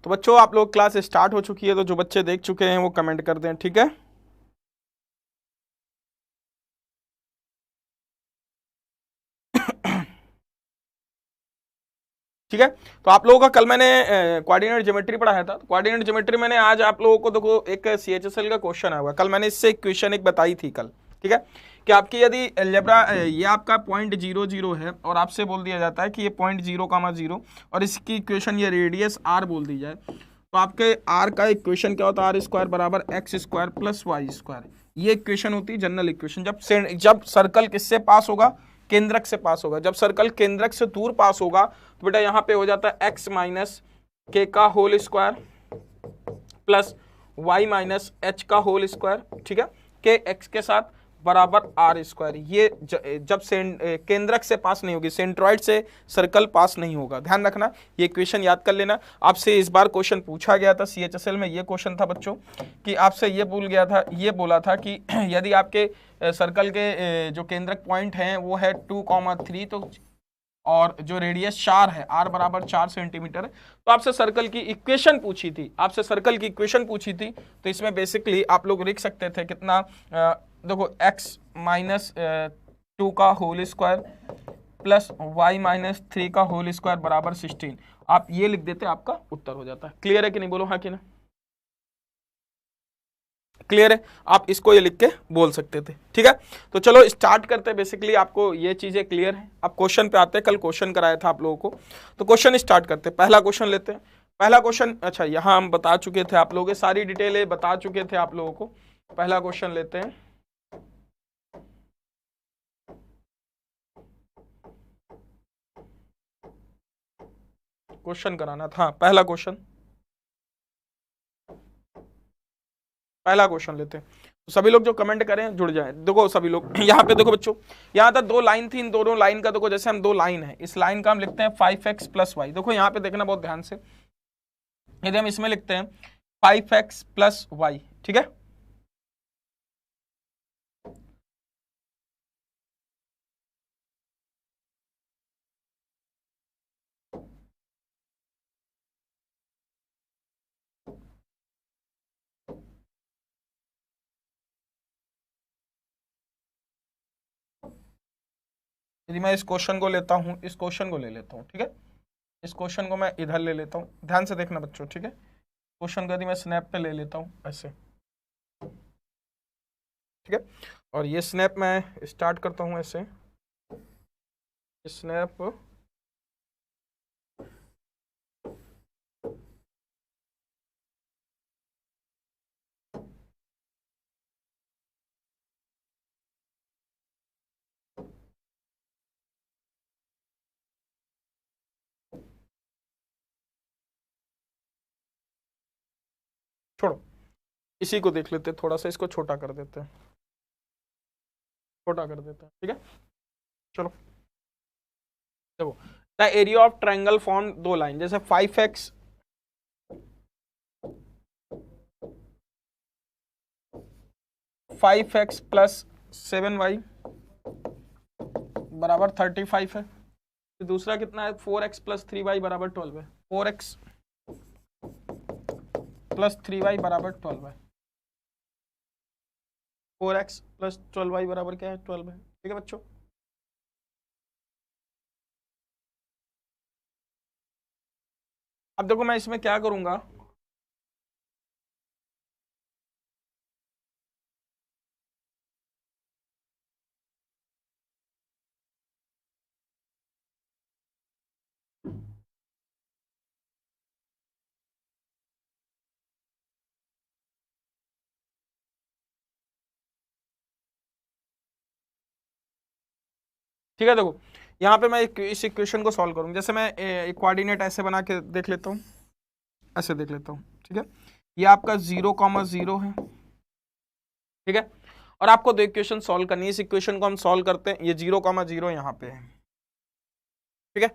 तो बच्चों आप लोग क्लास स्टार्ट हो चुकी है, तो जो बच्चे देख चुके हैं वो कमेंट कर दें, ठीक है। ठीक है, तो आप लोगों का कल मैंने कोऑर्डिनेट ज्योमेट्री पढ़ाया था। कोऑर्डिनेट ज्योमेट्री मैंने आज आप लोगों को देखो एक सीएचएसएल का क्वेश्चन आया हुआ, कल मैंने इससे इक्वेशन एक बताई थी कल, ठीक है, कि आपकी यदि अलजेब्रा ये आपका पॉइंट 0 0 है और आपसे बोल दिया जाता है कि ये पॉइंट 0, 0 और इसकी इक्वेशन ये रेडियस आर बोल दी जाए, तो आपके आर का इक्वेशन क्या होता है, आर स्क्वायर बराबर x square plus y square. ये इक्वेशन होती है जनरल इक्वेशन। जब सर्कल किससे पास होगा, केंद्रक से पास होगा। जब सर्कल केंद्रक से दूर पास होगा तो बेटा यहाँ पे हो जाता है एक्स माइनस के का whole square plus y minus h का होल स्क्वायर, ठीक है, के एक्स के साथ बराबर आर स्क्वायर। ये जब केंद्रक से पास नहीं होगी, सेंट्रॉइड से सर्कल पास नहीं होगा। ध्यान रखना, ये इक्वेशन याद कर लेना। आपसे इस बार क्वेश्चन पूछा गया था सीएचएसएल में, ये क्वेश्चन था बच्चों कि आपसे ये ये बोला था कि यदि आपके सर्कल के जो केंद्रक पॉइंट हैं वो है 2,3, तो और जो रेडियस 4 है, आर बराबर 4 सेंटीमीटर है, तो आपसे सर्कल की इक्वेशन पूछी थी, तो इसमें बेसिकली आप लोग लिख सकते थे कितना, देखो x माइनस 2 का whole square plus y minus 3 का होल स्क्वायर बराबर 16। आप ये लिख देते, आपका उत्तर हो जाता है। क्लियर है कि नहीं, बोलो हाँ कि ना। क्लियर है, आप इसको ये लिख के बोल सकते थे, ठीक है। तो चलो स्टार्ट करते हैं। बेसिकली आपको ये चीजें क्लियर है। अब क्वेश्चन पे आते हैं, कल क्वेश्चन कराया था आप लोगों को, तो क्वेश्चन स्टार्ट करते हैं। पहला क्वेश्चन लेते हैं। पहला क्वेश्चन, अच्छा यहाँ हम बता चुके थे आप लोगों, सारी डिटेलें बता चुके थे आप लोगों को। पहला क्वेश्चन लेते हैं। क्वेश्चन कराना था, पहला क्वेश्चन लेते हैं। तो सभी लोग जो कमेंट करें जुड़ जाएं। देखो सभी लोग यहाँ पे देखो बच्चों, यहाँ तक 2 लाइन थी, इन दोनों लाइन का देखो, जैसे हम 2 लाइन है, इस लाइन का हम लिखते हैं 5x प्लस वाई। देखो यहाँ पे देखना बहुत ध्यान से, यदि हम इसमें लिखते हैं 5x प्लस वाई, ठीक है, यदि मैं इस क्वेश्चन को लेता हूं, इस क्वेश्चन को ले लेता हूं, ठीक है, इस क्वेश्चन को मैं इधर ले लेता हूं, ध्यान से देखना बच्चों, ठीक है। क्वेश्चन को यदि मैं स्नैप पे ले लेता हूं ऐसे, ठीक है, और ये स्नैप मैं स्टार्ट करता हूं ऐसे, स्नैप छोड़ो, इसी को देख लेते हैं, थोड़ा सा इसको छोटा कर देते हैं, ठीक है। चलो देखो, the area of triangle form 2 line, जैसे 5x प्लस 7y बराबर 35 है। तो दूसरा कितना है, 4x प्लस 3y बराबर 12 है। 4x प्लस 3y बराबर 12 है। 4x प्लस 12y बराबर क्या है, 12 है, ठीक है बच्चों। अब देखो मैं इसमें क्या करूंगा, ठीक है। देखो यहाँ पे मैं इस इक्वेशन को सॉल्व करूंगा, जैसे मैं एक कोऑर्डिनेट ऐसे बना के देख लेता हूँ, ऐसे देख लेता हूँ, ठीक है। ये आपका 0,0 है, ठीक है, और आपको दो इक्वेशन सॉल्व करनी है। इस इक्वेशन को हम सॉल्व करते हैं, ये 0,0 यहाँ पे है, ठीक है।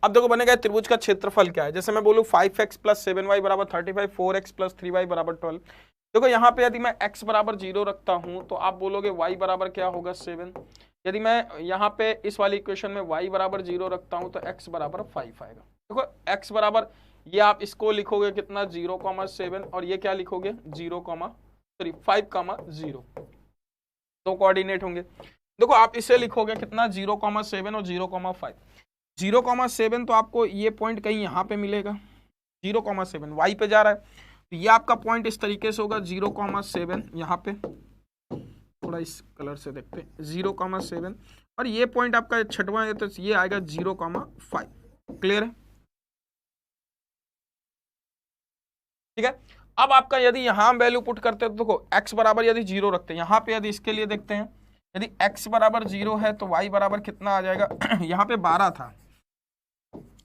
अब देखो बनेगा त्रिभुज का क्षेत्रफल क्या है, जैसे मैं बोलूँ 5x प्लस 7y बराबर 35, 4x प्लस 3y बराबर 12। देखो यहाँ पे यदि मैं x बराबर 0 रखता हूँ तो आप बोलोगे y बराबर क्या होगा 7। यदि मैं यहाँ पे इस वाली इक्वेशन में y बराबर 0 रखता हूँ तो x बराबर 5 आएगा। देखो x बराबर, ये आप इसको लिखोगे कितना 0,7 और ये क्या लिखोगे 0,3 5,0 तो कोऑर्डिनेट होंगे। देखो आप इसे लिखोगे कितना 0,7 और 0,5 0,7 तो आपको ये पॉइंट कहीं यहाँ पे मिलेगा 0,7 वाई पे जा रहा है तो ये आपका पॉइंट इस तरीके से होगा 0,7 यहाँ पे थोड़ा इस कलर से देखते हैं 0,7 और ये पॉइंट आपका छठवां है तो ये आएगा 0,5 क्लियर है। ठीक है अब आपका यदि यहां वैल्यू पुट करते हैं तो देखो x बराबर यदि 0 रखते हैं यहाँ पे यदि इसके लिए देखते हैं यदि x बराबर 0 है तो y बराबर कितना आ जाएगा यहाँ पे 12 था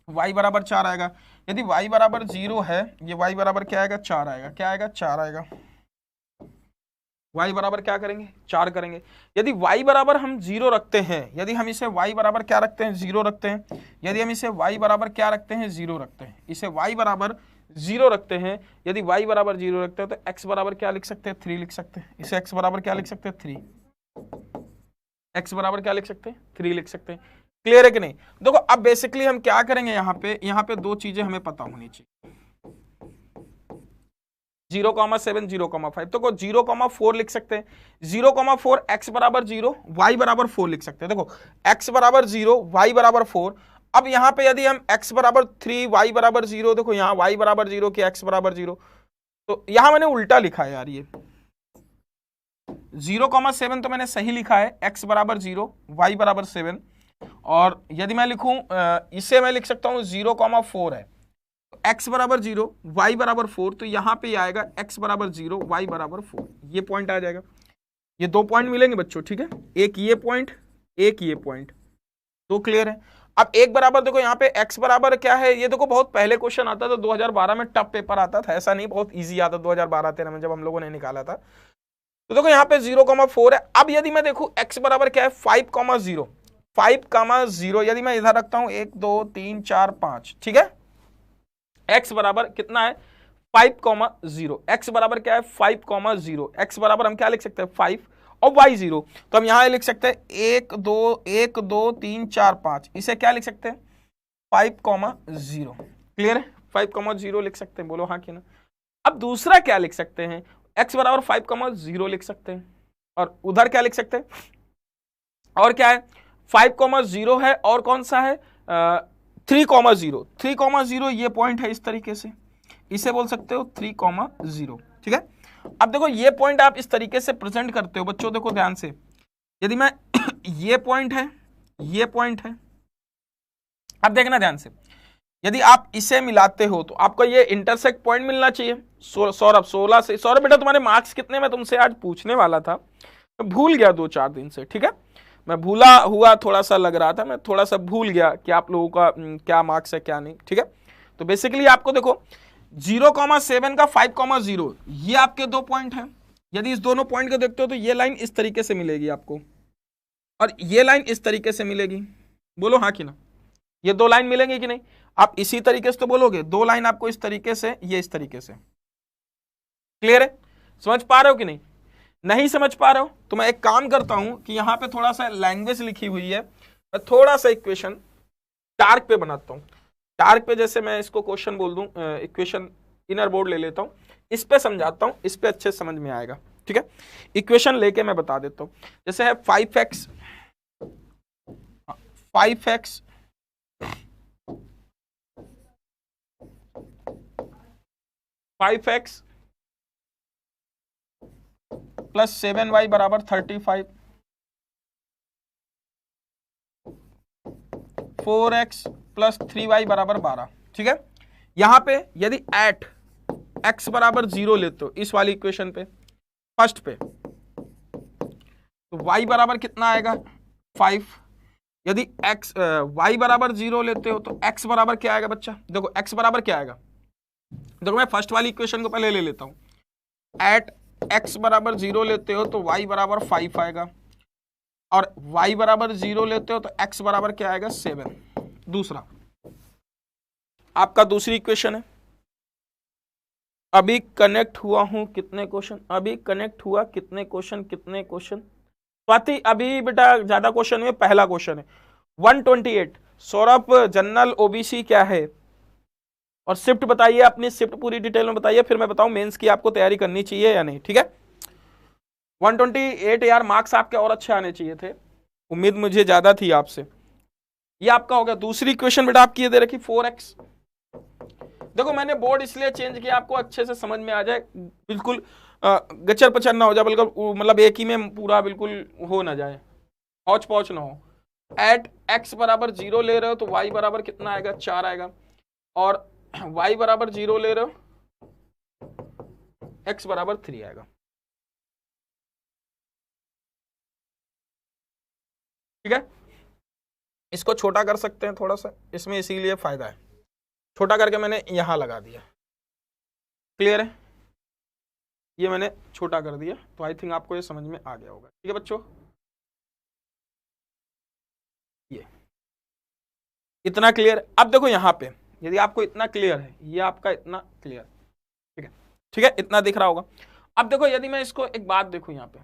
y बराबर 4 आएगा। यदि y बराबर 0 है ये y बराबर क्या आएगा 4 आएगा क्या आएगा 4 आएगा y बराबर क्या करेंगे 4 करेंगे। यदि y बराबर हम 0 रखते हैं यदि हम इसे y बराबर क्या रखते हैं 0 रखते हैं यदि हम इसे y बराबर क्या रखते हैं 0 रखते हैं इसे y बराबर 0 रखते हैं यदि y बराबर 0 रखते हैं तो x बराबर क्या लिख सकते हैं 3 लिख सकते हैं इसे x बराबर क्या लिख सकते हैं 3 x बराबर क्या लिख सकते हैं 3 लिख सकते हैं। क्लियर है कि नहीं। देखो अब बेसिकली हम क्या करेंगे यहाँ पे दो चीजें हमें पता होनी चाहिए 0,7 0,5 तो 0,4 लिख सकते हैं 0,4 x बराबर 0 y बराबर 4 लिख सकते हैं। देखो x बराबर 0 y बराबर 4 अब यहाँ पे यदि हम x बराबर 3 y बराबर 0 देखो यहाँ y बराबर 0 कि x बराबर 0 तो यहाँ मैंने उल्टा लिखा है यार ये 0,7 तो मैंने सही लिखा है x बराबर 0 y बराबर 7 और यदि मैं लिखूं इसे मैं लिख सकता हूं 0,4 है x बराबर 0 y बराबर 4 तो यहाँ पे आएगा x बराबर 0 y बराबर 4 ये पॉइंट आ जाएगा। ये दो पॉइंट मिलेंगे बच्चों ठीक है एक ये पॉइंट तो क्लियर है। अब एक बराबर देखो यहाँ पे x बराबर क्या है ये देखो बहुत पहले क्वेश्चन आता था 2012 में टफ पेपर आता था ऐसा नहीं बहुत इजी आता 2012-13 में जब हम लोगों ने निकाला था तो देखो यहाँ पे 0,4 है। अब यदि मैं देखूं x बराबर क्या है 5,0 यदि मैं इधर रखता हूं 1 2 3 4 5 ठीक है x बराबर कितना है 5,0 x बराबर क्या है 5,0 x बराबर हम क्या लिख सकते हैं 5 और y 0 तो हम यहां लिख सकते हैं 1 2 3 4 5 इसे क्या लिख सकते हैं 5,0 क्लियर है 5,0 लिख सकते हैं बोलो हाँ कि ना। अब दूसरा क्या लिख सकते हैं x बराबर 5,0 लिख सकते हैं और उधर क्या लिख सकते हैं और क्या है 5,0 है और कौन सा है 3,0 ये पॉइंट है इस तरीके से इसे बोल सकते हो 3,0 ठीक है। अब देखो ये पॉइंट आप इस तरीके से प्रेजेंट करते हो बच्चों देखो ध्यान से यदि मैं ये पॉइंट है अब देखना ध्यान से यदि आप इसे मिलाते हो तो आपको ये इंटरसेक्ट पॉइंट मिलना चाहिए। सौरभ 16 से सौरभ बेटा तुम्हारे मार्क्स कितने में तुमसे आज पूछने वाला था मैं भूल गया 2-4 दिन से ठीक है मैं भूला हुआ थोड़ा सा लग रहा था मैं थोड़ा सा भूल गया कि आप लोगों का क्या मार्क्स है क्या नहीं ठीक है। तो बेसिकली आपको देखो 0,7 का 5,0 ये आपके दो पॉइंट हैं यदि इस दोनों पॉइंट को देखते हो तो ये लाइन इस तरीके से मिलेगी आपको और ये लाइन इस तरीके से मिलेगी बोलो हाँ कि ना ये दो लाइन मिलेंगी कि नहीं आप इसी तरीके से तो बोलोगे दो लाइन आपको इस तरीके से ये इस तरीके से क्लियर है समझ पा रहे हो कि नहीं समझ पा रहे हो तो मैं एक काम करता हूं कि यहां पे थोड़ा सा लैंग्वेज लिखी हुई है मैं थोड़ा सा इक्वेशन टार्क पे बनाता हूं टार्क पे जैसे मैं इसको क्वेश्चन बोल दूं इक्वेशन इनर बोर्ड ले लेता हूं इस पे समझाता हूं इस पे अच्छे समझ में आएगा ठीक है। इक्वेशन लेके मैं बता देता हूं जैसे है 5x प्लस 7y बराबर 35 4x प्लस 3y बराबर 12 ठीक है। यहां पे यदि एट x बराबर 0 लेते हो इस वाली इक्वेशन पे फर्स्ट पे तो y बराबर कितना आएगा 5 यदि y बराबर 0 लेते हो तो x बराबर क्या आएगा बच्चा देखो x बराबर क्या आएगा देखो मैं फर्स्ट वाली इक्वेशन को पहले ले लेता हूं एट x बराबर 0 लेते हो तो y बराबर 5 आएगा और y बराबर 0 लेते हो तो x बराबर क्या आएगा 7। दूसरा आपका दूसरी इक्वेशन है अभी कनेक्ट हुआ हूं कितने क्वेश्चन स्वाति अभी बेटा ज्यादा क्वेश्चन में पहला क्वेश्चन है 128 सौरभ जनरल ओबीसी क्या है और शिफ्ट बताइए, अपनी शिफ्ट पूरी डिटेल में बताइए, फिर मैं बताऊं मेंस की आपको तैयारी करनी चाहिए या नहीं। ठीक है, 128 यार मार्क्स आपके और अच्छे आने चाहिए थे, उम्मीद मुझे ज्यादा थी आपसे। ये आपका हो गया। दूसरी क्वेश्चन बेटा आपकी ये दे रखी 4x। देखो मैंने बोर्ड इसलिए चेंज किया आपको अच्छे से समझ में आ जाए, बिल्कुल गचर पचर ना हो जाए, बिल्कुल मतलब एक ही में पूरा बिल्कुल हो ना जाए, हौच पौच ना हो। एट x बराबर 0 ले रहे हो तो y बराबर कितना आएगा, 4 आएगा, और y बराबर 0 ले रहे हो, x बराबर 3 आएगा। ठीक है, इसको छोटा कर सकते हैं थोड़ा सा इसमें, इसीलिए फायदा है, छोटा करके मैंने यहां लगा दिया। क्लियर है, ये मैंने छोटा कर दिया, तो आई थिंक आपको ये समझ में आ गया होगा। ठीक है बच्चों, ये इतना क्लियर। अब देखो यहां पे यदि आपको इतना क्लियर है, ये आपका इतना क्लियर, ठीक है, ठीक है, इतना दिख रहा होगा। अब देखो यदि मैं इसको एक बात देखू यहां पे,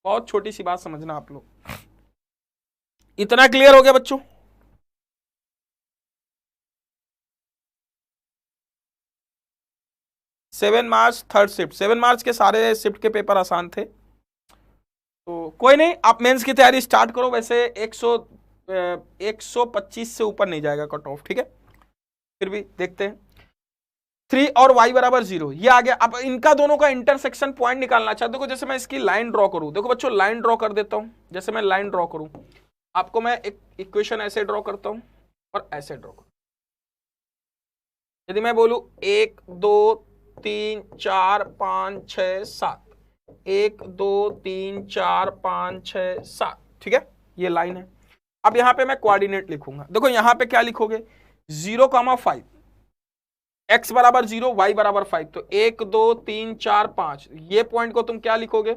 बहुत छोटी सी बात समझना आप लोग, इतना क्लियर हो गया बच्चों? 7 मार्च थर्ड शिफ्ट, 7 मार्च के सारे शिफ्ट के पेपर आसान थे, तो कोई नहीं, आप मेंस की तैयारी स्टार्ट करो। वैसे 125 से ऊपर नहीं जाएगा कट ऑफ, ठीक है, फिर भी देखते हैं। 3 और y बराबर 0 ये आ गया। अब इनका दोनों का इंटरसेक्शन पॉइंट निकालना चाहते हो। देखो जैसे मैं इसकी लाइन ड्रॉ करूं, देखो बच्चों लाइन ड्रॉ कर देता हूं। जैसे मैं लाइन ड्रॉ करूं, आपको मैं एक इक्वेशन ऐसे ड्रॉ करता हूं और ऐसे ड्रॉ करूं। यदि मैं बोलूं 1 2 3 4 5 6 7, 1 2 3 4 5 6 7, ठीक है, ये लाइन है। अब यहां पे मैं कोऑर्डिनेट लिखूंगा। देखो यहां पे क्या लिखोगे, 0,5, x बराबर 0, y बराबर 5, तो 1 2 3 4 5, ये पॉइंट को तुम क्या लिखोगे,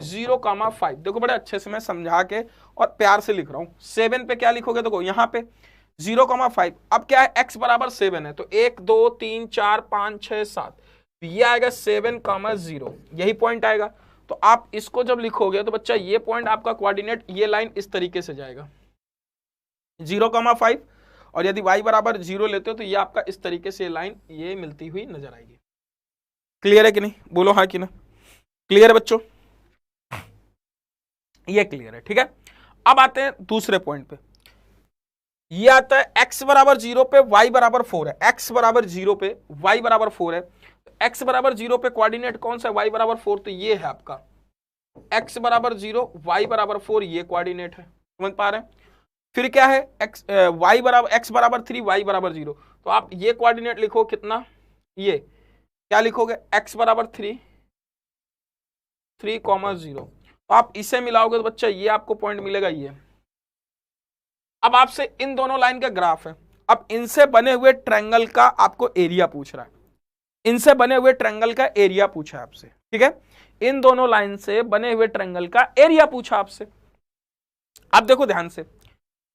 0,5। देखो बड़े अच्छे से मैं समझा के और प्यार से लिख रहा हूं। 7 पे क्या लिखोगे, देखो यहां पे 0,5। अब क्या है, x बराबर 7 है, तो 1 2 3 4 5 6 7, ये आएगा 7,0, यही पॉइंट आएगा। तो आप इसको जब लिखोगे तो बच्चा ये पॉइंट आपका कोऑर्डिनेट, ये लाइन इस तरीके से जाएगा 0,5, और यदि y बराबर 0 लेते हो तो ये आपका इस तरीके से लाइन ये मिलती हुई नजर आएगी। क्लियर है कि नहीं, बोलो हाँ कि ना। क्लियर है बच्चों, ये क्लियर है, ठीक है। अब आते हैं दूसरे पॉइंट पे, ये आता है x बराबर 0 पे y बराबर 4 है, x बराबर 0 पे y बराबर 4 है, x बराबर 0 पे कोऑर्डिनेट कौन सा है, y बराबर 4, तो ये है आपका x बराबर 0 y बराबर 4, ये कोऑर्डिनेट है, समझ पा रहे हैं। फिर क्या है, x बराबर 3 y बराबर 0, तो आप ये कोऑर्डिनेट लिखो कितना, ये क्या लिखोगे, x बराबर 3 3,0, तो आप इसे मिलाओगे तो बच्चा ये आपको पॉइंट मिलेगा ये। अब आपसे इन दोनों लाइन का ग्राफ है, अब इनसे बने हुए ट्रायंगल का आपको एरिया पूछ रहा है, इनसे बने हुए ट्रायंगल का एरिया पूछा है आपसे, ठीक है, इन दोनों लाइन से बने हुए ट्रायंगल का एरिया पूछा आपसे। अब देखो ध्यान से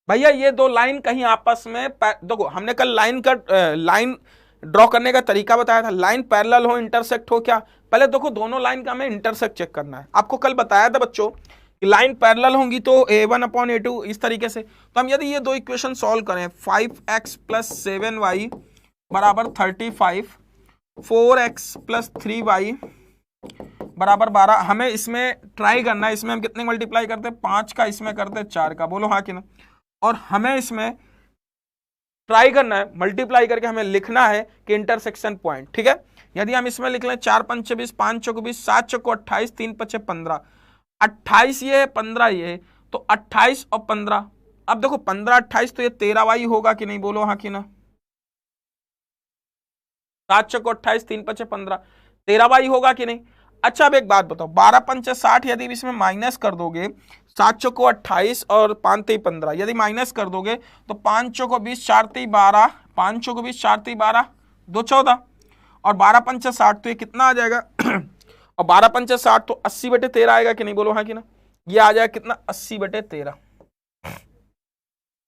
भैया, ये दो लाइन कहीं आपस में, देखो हमने कल लाइन ड्रॉ करने का तरीका बताया था, लाइन पैरेलल हो इंटरसेक्ट हो, क्या पहले देखो दोनों लाइन का हमें इंटरसेक्ट चेक करना है। आपको कल बताया था बच्चों कि लाइन पैरेलल होंगी तो a1/a2 इस तरीके से। तो हम यदि ये दो इक्वेशन सॉल्व करें, 5x + 7y बराबर 35, 4x + 3y बराबर 12, हमें इसमें ट्राई करना है, इसमें हम कितने मल्टीप्लाई करते हैं, 5 का, इसमें करते हैं 4 का, बोलो हाँ कि ना। और हमें इसमें ट्राई करना है, मल्टीप्लाई करके हमें लिखना है कि इंटरसेक्शन पॉइंट, ठीक है। यदि हम इसमें लिख लें 4 5 20, 5 चौक 20, 7 चौक 28, 3 5 15, 28 ये है, 15 ये है, तो 28 और 15, अब देखो 15 28 तो ये 13y होगा कि नहीं, बोलो हाँ कि ना। 7 चौक 28, 3 5 15, 13y होगा कि नहीं। अच्छा अब एक बात बताओ, 12 5 60, यदि इसमें माइनस कर दोगे, 7 चौको 28 और 5 3 15, यदि माइनस कर दोगे तो 5 चौको 20, 4 3 12, 5 चौको 20, 4 3 12, 2 14, और 12 5 60, तो ये कितना आ जाएगा और 12 5 60 तो 80/13 आएगा कि नहीं, बोलो हाँ कि ना। ये आ जाएगा कितना, 80/13,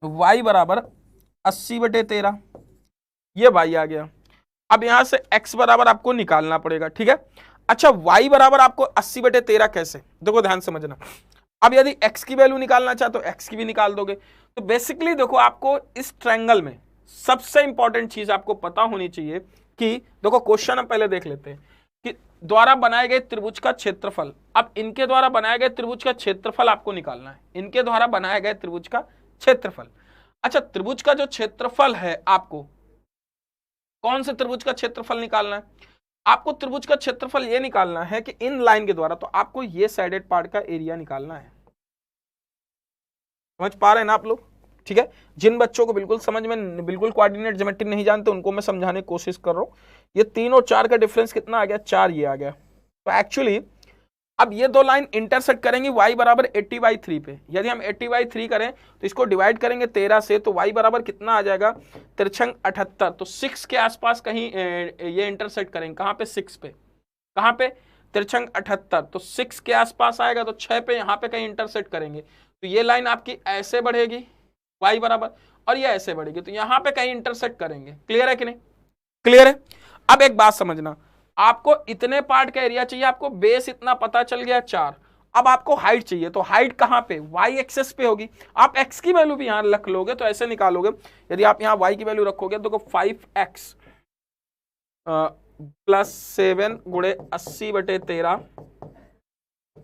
y बराबर 80/13, ये y आ गया। अब यहां से x बराबर आपको निकालना पड़ेगा, ठीक है। अच्छा y बराबर आपको 80/13 कैसे, देखो ध्यान समझना। अब यदि x की वैल्यू निकालना चाहते तो x की भी निकाल दोगे। तो बेसिकली देखो आपको इस ट्रायंगल में सबसे इंपॉर्टेंट चीज आपको पता होनी चाहिए कि देखो क्वेश्चन हम पहले देख लेते हैं कि द्वारा बनाए गए त्रिभुज का क्षेत्रफल, अब इनके द्वारा बनाए गए त्रिभुज का क्षेत्रफल आपको निकालना है, इनके द्वारा बनाए गए त्रिभुज का क्षेत्रफल। अच्छा, त्रिभुज का जो क्षेत्रफल है, आपको कौन से त्रिभुज का क्षेत्रफल निकालना है? आपको त्रिभुज का क्षेत्रफल ये निकालना है कि इन लाइन के द्वारा, तो आपको ये साइडेड पार्ट का एरिया निकालना है। समझ पा रहे हैं ना आप लोग? ठीक है, जिन बच्चों को बिल्कुल समझ में, बिल्कुल कोऑर्डिनेट ज्योमेट्री नहीं जानते, उनको मैं समझाने की कोशिश कर रहा हूं। ये 3 और 4 का डिफरेंस कितना आ गया? 4 ये आ गया। तो एक्चुअली अब ये दो लाइन इंटरसेक्ट करेंगी y बराबर 80/3 पे। यदि हम 80/3 करें तो इसको डिवाइड करेंगे 13 से, तो y बराबर कितना आ जाएगा? तिरछंग 78। तो 6 के आसपास कहीं ये इंटरसेक्ट करेंगे। कहां पे? 6 पे। कहां पे? तिरछंग 78। तो 6 के आसपास आएगा, तो 6 पे यहां पे कहीं इंटरसेक्ट करेंगे, तो ये लाइन आपकी ऐसे बढ़ेगी y बराबर, और ये ऐसे बढ़ेगी, तो यहां पे कहीं इंटरसेक्ट करेंगे। क्लियर है कि नहीं? क्लियर है। अब एक बात समझना, आपको इतने पार्ट का एरिया चाहिए, आपको बेस इतना पता चल गया 4। अब आपको हाइट चाहिए, तो हाइट कहां पे? y एक्सेस पे होगी। आप x की वैल्यू भी यहां रख लोगे तो ऐसे निकालोगे। यदि आप यहां y की वैल्यू रखोगे तो 5x प्लस 7 गुणे 80/13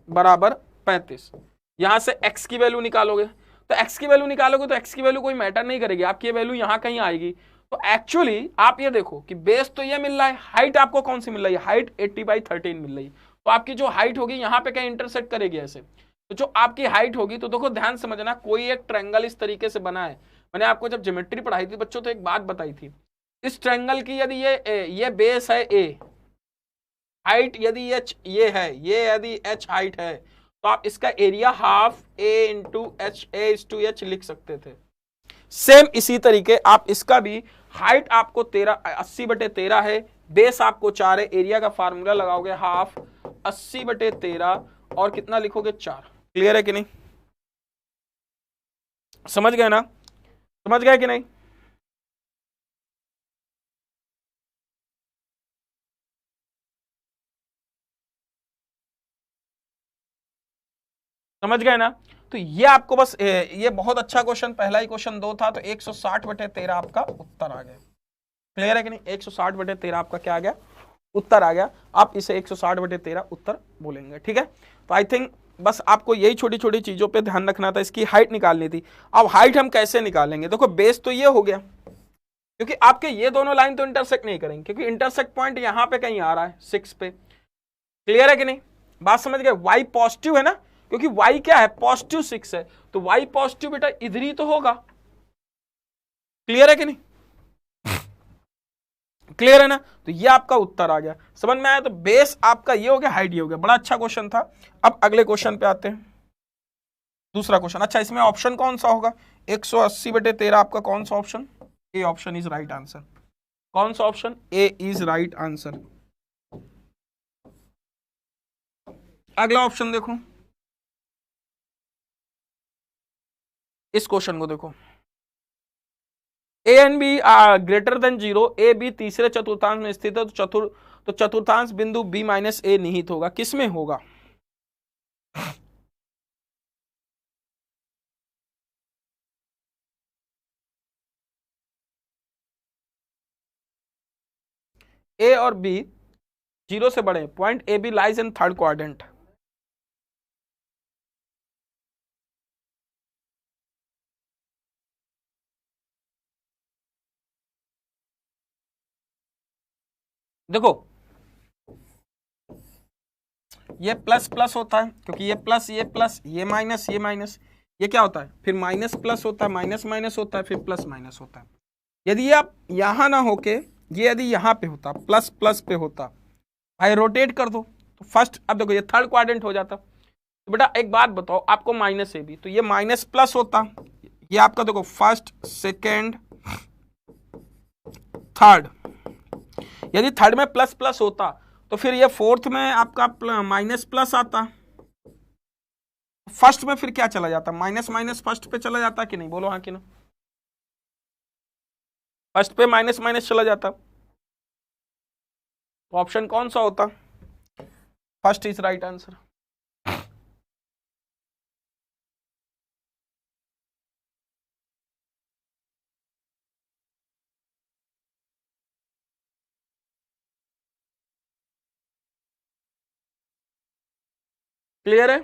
बराबर 35। यहां से x की वैल्यू निकालोगे, तो x की वैल्यू निकालोगे तो x की वैल्यू कोई मैटर नहीं करेगी, आपकी ये वैल्यू यहां कहीं आएगी। तो एक्चुअली आप ये देखो कि बेस तो ये मिल रहा है, हाइट आपको कौन सी मिल रही है? हाइट 80/13 मिल रही है। तो आपकी जो हाइट होगी यहां पे कहीं इंटरसेक्ट करेगी ऐसे। तो जो आपकी हाइट होगी, तो देखो ध्यान समझना, कोई एक ट्रायंगल इस तरीके से बना है। मैंने आपको जब ज्योमेट्री पढ़ाई थी बच्चों तो एक बात बताई थी, इस ट्रायंगल की यदि ये बेस है a, हाइट यदि h ये है, ये यदि h हाइट है, तो आप इसका area half a into h, a two h लिख सकते थे। सेम इसी तरीके आप इसका भी, हाइट आपको 80/13 है, बेस आपको 4 है, एरिया का फार्मूला लगाओगे हाफ 80/13 और कितना लिखोगे? 4। क्लियर है कि नहीं? समझ गए ना? समझ गए कि नहीं? समझ गए ना? तो ये आपको बस ये बहुत अच्छा क्वेश्चन, पहला ही क्वेश्चन 2 था, तो 160/13 आपका उत्तर आ गया। क्लियर है कि नहीं? 160/13 आपका क्या आ गया? उत्तर आ गया। आप इसे 160/13 उत्तर बोलेंगे। ठीक है, तो आई थिंक बस आपको यही छोटी छोटी चीजों पे ध्यान रखना था, इसकी हाइट निकालनी थी। अब हाइट हम कैसे निकालेंगे? देखो बेस तो ये हो गया, क्योंकि आपके ये दोनों लाइन तो इंटरसेक्ट नहीं करेंगे, क्योंकि इंटरसेक्ट पॉइंट यहां पे कहीं आ रहा है 6 पे। क्लियर है कि नहीं? बात समझ गए? y पॉजिटिव है ना, क्योंकि y क्या है? पॉजिटिव 6 है, तो y पॉजिटिव बेटा इधर ही तो होगा। क्लियर है कि नहीं? क्लियर है ना? तो ये आपका उत्तर आ गया। समझ में आया? तो बेस आपका ये हो गया, हाइट ये हो गया। बड़ा अच्छा क्वेश्चन था। अब अगले क्वेश्चन पे आते हैं, दूसरा क्वेश्चन। अच्छा, इसमें ऑप्शन कौन सा होगा? 180/13 आपका कौन सा option? A option is right answer. कौन सा option? A is right answer. अगला ऑप्शन देखो, इस क्वेश्चन को देखो, a and b greater than 0, a b तीसरे चतुर्थांश में स्थित है, तो चतुर्थांश बिंदु बी माइनस ए निहित होगा। किसमें होगा? ए और बी 0 से बड़े, point a b lies in third quadrant. देखो ये प्लस प्लस होता है, क्योंकि ये प्लस ये माइनस ये माइनस, ये क्या होता है? फिर माइनस प्लस होता है, माइनस माइनस होता है, फिर प्लस माइनस होता है। यदि ये आप यहां ना होके, ये यदि यहां पे होता, प्लस प्लस पे होता, भाई रोटेट कर दो तो फर्स्ट, अब देखो ये थर्ड क्वाड्रेंट हो जाता। तो बेटा एक बात बताओ, आपको माइनस ए बी, तो ये माइनस प्लस होता, ये आपका देखो फर्स्ट सेकेंड थर्ड। यदि थर्ड में प्लस प्लस होता तो फिर ये फोर्थ में आपका माइनस प्लस आता, फर्स्ट में फिर क्या चला जाता? माइनस माइनस फर्स्ट पे चला जाता कि नहीं? बोलो हाँ कि ना? फर्स्ट पे माइनस माइनस चला जाता। तो ऑप्शन कौन सा होता? First is right answer. Clear है?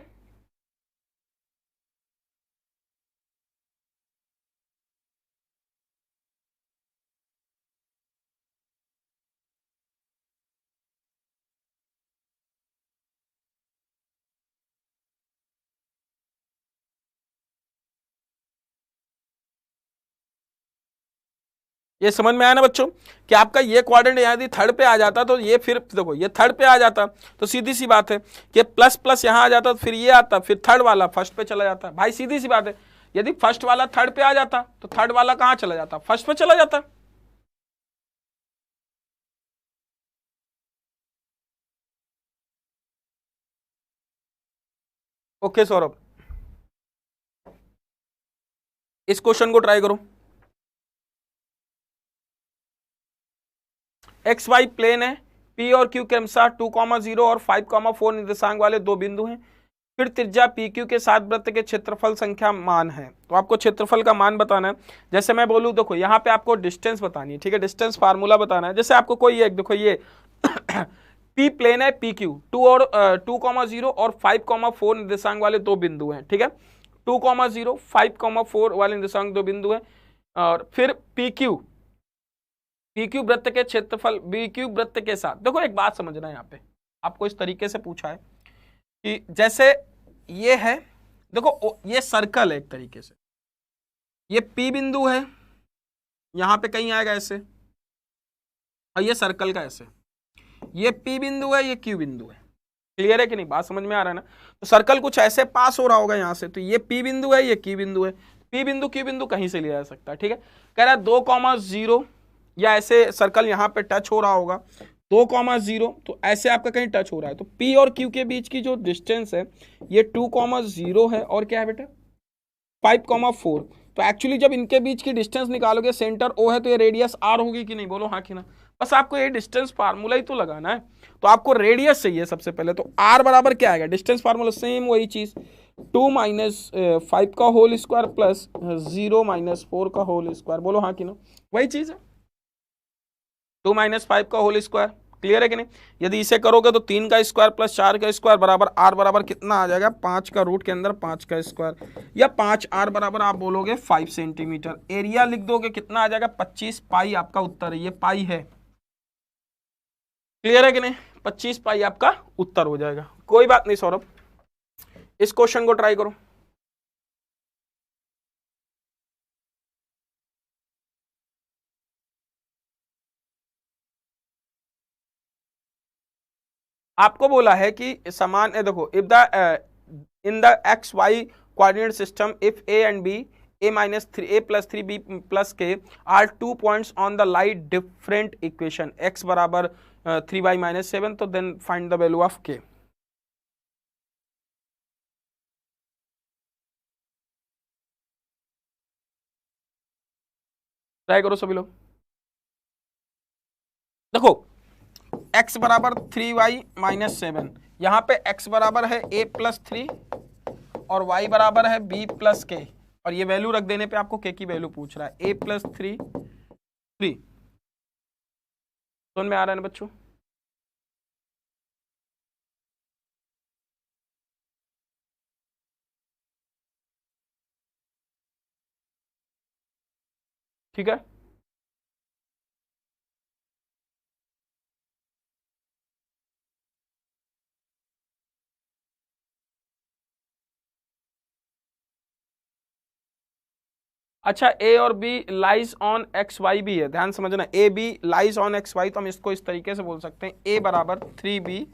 ये समझ में आया ना बच्चों कि आपका ये क्वाड्रेंट यदि थर्ड पे आ जाता तो ये फिर देखो ये थर्ड पे आ जाता तो सीधी सी बात है कि प्लस प्लस यहां आ जाता तो फिर ये आता, फिर थर्ड वाला फर्स्ट पे चला जाता। भाई सीधी सी बात है, यदि फर्स्ट वाला थर्ड पे आ जाता तो थर्ड वाला कहां चला जाता? फर्स्ट पे चला जाता। ओके सौरभ, इस क्वेश्चन को ट्राई करो। एक्स वाई प्लेन है, पी और क्यू क्रमशः 2,0 और 5,4 निर्देशांक वाले दो बिंदु हैं। फिर त्रिज्या पी क्यू के साथ वृत्त के क्षेत्रफल संख्या मान है। तो आपको क्षेत्रफल का मान बताना है। जैसे मैं बोलूं देखो यहाँ पे आपको डिस्टेंस बतानी है, ठीक है, डिस्टेंस फार्मूला बताना है। जैसे आपको कोई एक देखो ये पी प्लेन है, पी क्यू 2,0 और 5,4 निर्देशांक वाले दो बिंदु हैं, ठीक है, 2,0 5,4 वाले निर्देशांक दो बिंदु हैं। और फिर पी क्यू वृत्त के क्षेत्रफल बी क्यू वृत्त के साथ, देखो एक बात समझना है यहाँ पे, आपको इस तरीके से पूछा है कि जैसे ये है, देखो ये सर्कल है एक तरीके से, ये P बिंदु है, यहां पे कहीं आएगा ऐसे, और ये सर्कल का ऐसे, ये P बिंदु है, ये Q बिंदु है। क्लियर है कि नहीं? बात समझ में आ रहा है ना? तो सर्कल कुछ ऐसे पास हो रहा होगा यहां से, तो ये P बिंदु है, ये Q बिंदु है। P बिंदु Q बिंदु कहीं से लिया जा सकता है, ठीक है। कह रहा है 2,0 या ऐसे सर्कल यहां पे टच हो रहा होगा 2,0, तो ऐसे आपका कहीं टच हो रहा है, तो P और Q के बीच की जो डिस्टेंस है ये 2,0 है, और क्या है बेटा 5,4। तो एक्चुअली जब इनके बीच की डिस्टेंस निकालोगे, सेंटर O है तो ये रेडियस R होगी कि नहीं? बोलो हाँ कि ना। बस आपको ये डिस्टेंस फार्मूला ही तो लगाना है, तो आपको रेडियस चाहिए सबसे पहले। तो R बराबर क्या आएगा? डिस्टेंस फार्मूला सेम वही चीज, 2 - 5 का होल स्क्वायर प्लस 0 - 4 का होल स्क्वायर। बोलो हाँ कि ना? वही चीज है, 2 - 5 का होल स्क्वायर। क्लियर है कि नहीं? यदि इसे करोगे तो 3 का स्क्वायर प्लस 4 का स्क्वायर बराबर R बराबर कितना आ जाएगा? 5 का रूट के अंदर 5 का स्क्वायर, या 5R बराबर आप बोलोगे 5 सेंटीमीटर। एरिया लिख दोगे कितना आ जाएगा? 25 पाई आपका उत्तर है, ये पाई है। क्लियर है कि नहीं? 25 पाई आपका उत्तर हो जाएगा। कोई बात नहीं सौरभ, इस क्वेश्चन को ट्राई करो। आपको बोला है कि समान देखो, if the in the x y coordinate system if A and b a minus 3 a plus 3b plus k are 2 points on the line different equation x बराबर 3y minus 7, तो then find the value of k। Try करो सभी लोग। देखो x बराबर 3y minus 7, यहां पे x बराबर है a प्लस 3 और y बराबर है b प्लस k, और ये वैल्यू रख देने पे आपको k की वैल्यू पूछ रहा है, a प्लस 3 3। समझ में आ रहा है ना बच्चों? ठीक है, अच्छा a और b lies on x y भी है, ध्यान समझना, a b lies on x y, तो हम इसको इस तरीके से बोल सकते हैं a बराबर 3b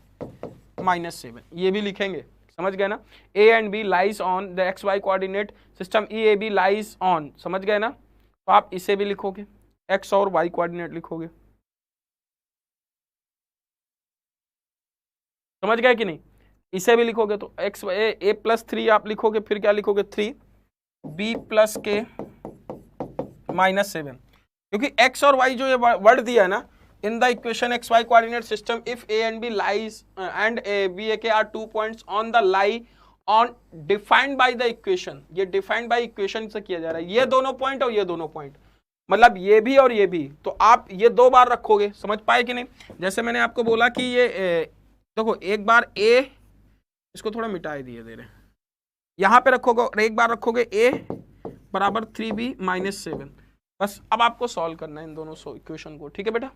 माइनस 7, ये भी लिखेंगे, समझ गए ना। a and b lies on the x y coordinate system ई ए बी लाइज ऑन, समझ गए ना। तो आप इसे भी लिखोगे, x और y कोऑर्डिनेट लिखोगे, समझ गए कि नहीं? इसे भी लिखोगे तो x a प्लस 3 आप लिखोगे, फिर क्या लिखोगे 3 b प्लस के माइनस 7, क्योंकि x और y जो ये वर्ड दिया है ना, in the equation x y coordinate system if A and B lies and B A के are 2 points on the lie on defined by the equation, ये डिफाइंड बाय इक्वेशन से किया जा रहा है, ये दोनों पॉइंट और ये दोनों पॉइंट, मतलब ये भी और ये भी, तो आप ये दो बार रखोगे, समझ पाए कि नहीं? जैसे मैंने आपको बोला कि ये देखो एक बार a इसको थोड़ा मिटाए दिए दे रहे, यहां पे रखोगे और एक बार रखोगे a बराबर 3b माइनस 7। बस अब आपको सॉल्व करना है इन दोनों इक्वेशन को, ठीक है बेटा।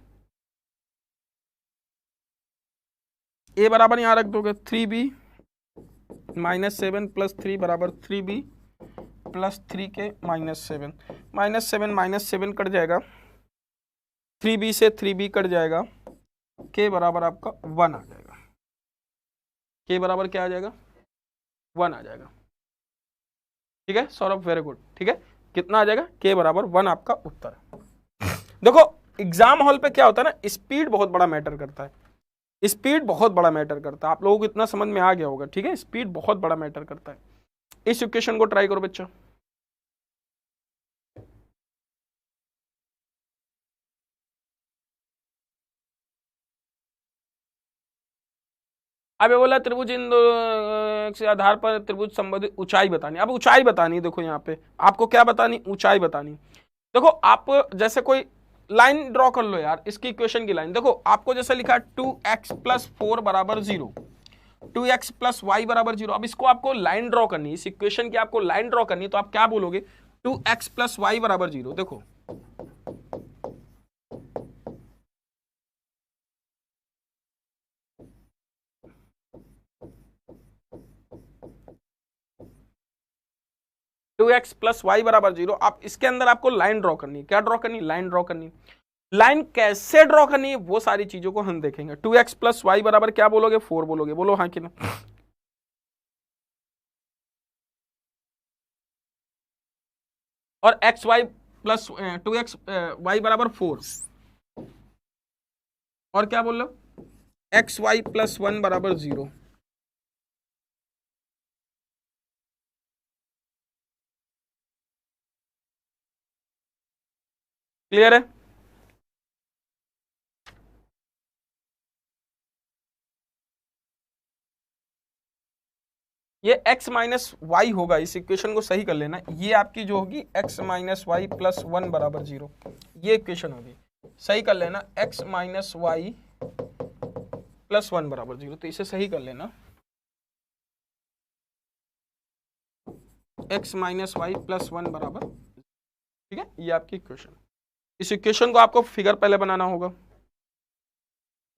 a बराबर यहां रख दोगे 3b माइनस 7 प्लस 3 बराबर 3b plus 3k minus 7, minus 7 cut जाएगा, 3b से 3b कट जाएगा, k बराबर आपका 1 आ जाएगा, k बराबर क्या आ जाएगा 1 आ जाएगा, ठीक है सौरभ वेरी गुड, ठीक है कितना आ जाएगा k बराबर 1 आपका उत्तर। देखो एग्जाम हॉल पे क्या होता है ना, स्पीड बहुत बड़ा मैटर करता है, स्पीड बहुत बड़ा मैटर करता है, आप लोगों को इतना समझ में आ गया होगा, ठीक है स्पीड बहुत बड़ा मैटर करता है। इस इक्वेशन को ट्राई करो बच्चा, अब ये बोला त्रिभुज इन के आधार पर त्रिभुज संबंधित ऊंचाई बतानी, अब ऊंचाई बतानी, देखो यहाँ पे आपको क्या बतानी, ऊंचाई बतानी। देखो आप जैसे कोई लाइन ड्रॉ कर लो यार, इसकी इक्वेशन की लाइन देखो, आपको जैसे लिखा 2x प्लस 4 बराबर 0, 2x प्लस वाई बराबर 0। अब इसको आपको लाइन ड्रॉ करनी, इस इक्वेशन की आपको लाइन ड्रॉ करनी, तो आप क्या बोलोगे 2x प्लस वाई बराबर 0। देखो 2x प्लस वाई बराबर 0, आप इसके अंदर आपको लाइन ड्रॉ करनी, क्या ड्रॉ करनी, लाइन ड्रॉ करनी। लाइन कैसे ड्रॉ करनी है वो सारी चीजों को हम देखेंगे। 2x प्लस वाई बराबर क्या बोलोगे 4 बोलोगे, बोलो हाँ कि ना। और x Y plus 2x Y बराबर 4, और क्या बोल लो एक्स वाई प्लस 1 बराबर 0। क्लियर है? ये x माइनस वाई होगा, इस इक्वेशन को सही कर लेना, ये आपकी जो होगी x माइनस वाई प्लस 1 बराबर 0, ये इक्वेशन होगी, सही कर लेना x माइनस वाई प्लस 1 बराबर 0, तो इसे सही कर लेना x माइनस वाई प्लस 1 बराबर, ठीक है ये आपकी इक्वेशन। इस इक्वेशन को आपको फिगर पहले बनाना होगा।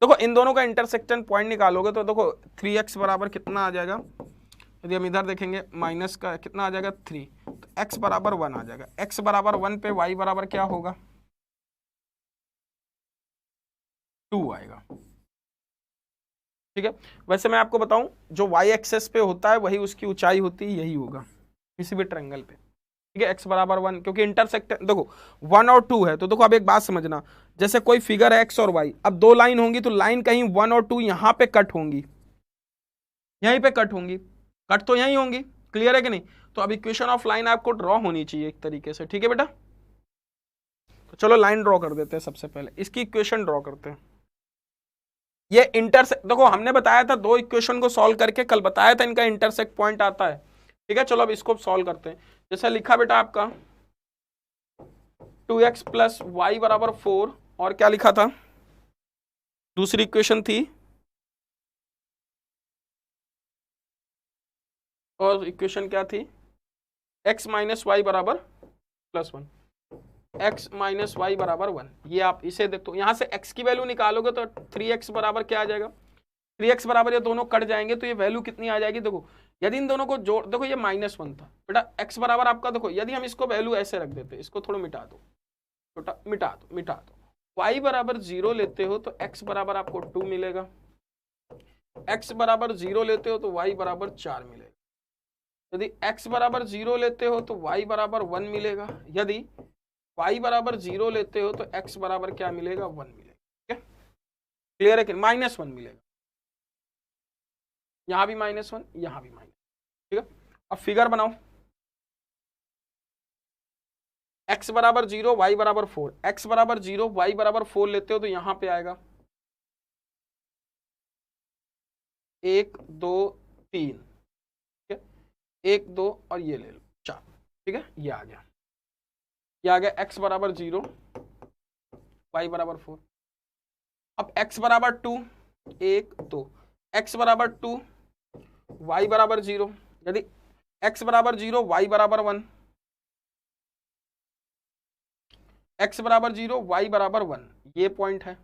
देखो इन दोनों का इंटरसेक्शन पॉइंट निकालोगे तो देखो 3x बराबर कितना आ जाएगा, यदि हम इधर देखेंगे माइनस का कितना आ जाएगा 3, तो x बराबर 1 आ जाएगा, x बराबर 1 पे y बराबर क्या होगा 2 आएगा, ठीक है। वैसे मैं आपको बताऊं जो y एक्सेस पे होता है वही उसकी ऊंचाई होती है, यही होगा किसी भी ट्रायंगल पे, ठीक है। x बराबर 1 क्योंकि इंटरसेक्शन देखो 1 और 2 है, तो देखो अब एक बात समझना, जैसे कोई फिगर है x और y, अब दो लाइन होंगी तो लाइन कहीं 1 और 2 यहां पे कट होंगी, यहीं पे कट होंगी, कट तो यहीं होंगी, क्लियर है कि नहीं। तो अब इक्वेशन ऑफ लाइन आपको ड्रॉ होनी चाहिए एक तरीके से, ठीक है बेटा। तो चलो लाइन ड्रॉ कर देते हैं, सबसे पहले इसकी इक्वेशन ड्रॉ करते हैं। ये इंटरसेक्ट देखो हमने बताया था दो इक्वेशन को सॉल्व करके, कल बताया था इनका इंटरसेक्ट पॉइंट आता है, ठीक है। चलो अब इसको सॉल्व करते हैं। जैसे लिखा बेटा आपका 2x प्लस वाई बराबर 4, और क्या लिखा था दूसरी इक्वेशन थी, और इक्वेशन क्या थी x माइनस वाई बराबर प्लस 1, x माइनस वाई बराबर 1। ये आप इसे देखो यहां से x की वैल्यू निकालोगे तो 3x बराबर क्या आ जाएगा, 3x बराबर ये दोनों कट जाएंगे तो ये वैल्यू कितनी आ जाएगी, देखो यदि इन दोनों को जोड़, देखो ये -1 था बेटा, x बराबर आपका देखो यदि हम इसको वैल्यू ऐसे रख देते, इसको थोड़ा मिटा दो, छोटा मिटा दो, y बराबर 0 लेते हो तो x बराबर आपको 2 मिलेगा, x बराबर 0 लेते हो तो y बराबर 4 मिलेगा, यदि x बराबर 0 लेते हो तो y बराबर 1 मिलेगा, यदि y बराबर 0 लेते हो तो x बराबर क्या मिलेगा 1 मिलेगा, ठीक है क्लियर है कि -1 मिलेगा, यहां भी -1 यहां भी माइनस, ठीक है। अब फिगर बनाओ, x बराबर 0 y बराबर 4, x बराबर 0 y बराबर 4 लेते हो तो यहां पे आएगा 1 2 3, ठीक है 1 2 और ये ले लो 4, ठीक है ये आ गया, ये आ गया x बराबर 0 y बराबर 4। अब x बराबर 2 1 2, x बराबर 2 y बराबर 0, यदि x बराबर 0 y बराबर 1, x बराबर 0 y बराबर 1, ये पॉइंट है,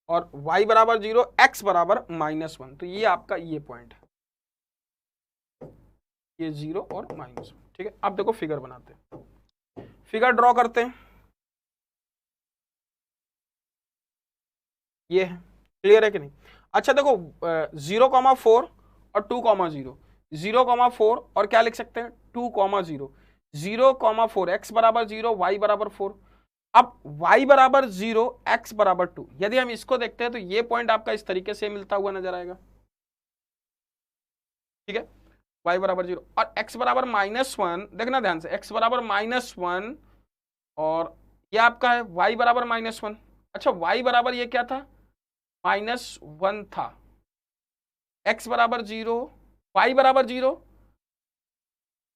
और y बराबर 0 x बराबर -1, तो ये आपका ये पॉइंट है, ये 0 और -1। ठीक है, अब देखो फिगर बनाते हैं, फिगर ड्रॉ करते हैं, ये है, क्लियर है कि नहीं? अच्छा देखो 0,4 और 2,0, 0,4 और क्या लिख सकते हैं 2,0, 0,4 x बराबर 0 y बराबर 4। अब y बराबर 0 x बराबर 2, यदि हम इसको देखते हैं तो ये पॉइंट आपका इस तरीके से मिलता हुआ नजर आएगा। ठीक है, y बराबर 0 और x बराबर -1, देखना ध्यान से, x बराबर -1 और ये आपका है y बराबर -1। अच्छा y बराबर ये क्या था, -1 था, x बराबर 0, y बराबर 0,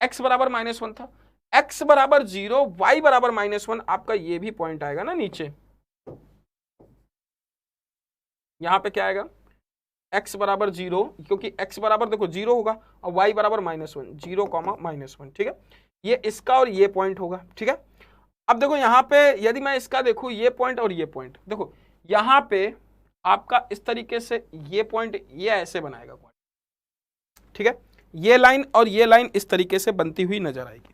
x बराबर -1 था, x बराबर 0 y बराबर -1, आपका ये भी पॉइंट आएगा ना नीचे, यहां पे क्या आएगा x बराबर 0, क्योंकि x बराबर देखो 0 होगा और y बराबर -1, 0, -1। ठीक है, ये इसका और ये पॉइंट होगा। ठीक है, अब देखो यहाँ पे यदि मैं इसका देखूं, ये पॉइंट और ये पॉइंट, देखो यहाँ पे आपका इस तरीके से ये पॉइंट ये ऐसे बनाएगा पॉइंट। ठीक है, ये लाइन और ये लाइन इस तरीके से बनती हुई नजर आएगी।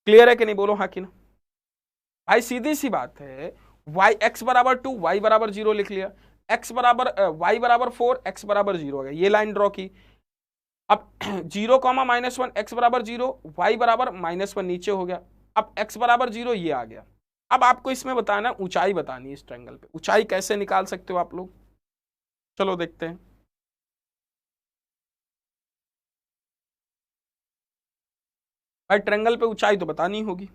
क्लियर है कि नहीं, बोलो हाँ कि ना? भाई सीधी सी बात है, y x बराबर 2 y बराबर 0 लिख लिया, x बराबर y बराबर 4 x बराबर 0 हो गया, ये लाइन ड्रॉ की। अब 0, -1 x बराबर 0 y बराबर -1 नीचे हो गया, अब x बराबर 0 ये आ गया। अब आपको इसमें बताना ऊंचाई बतानी है, इस ट्रायंगल पे ऊंचाई कैसे निकाल सकते हो आप लोग, चलो देखते हैं। भाई ट्रायंगल पे ऊंचाई तो बतानी होगी।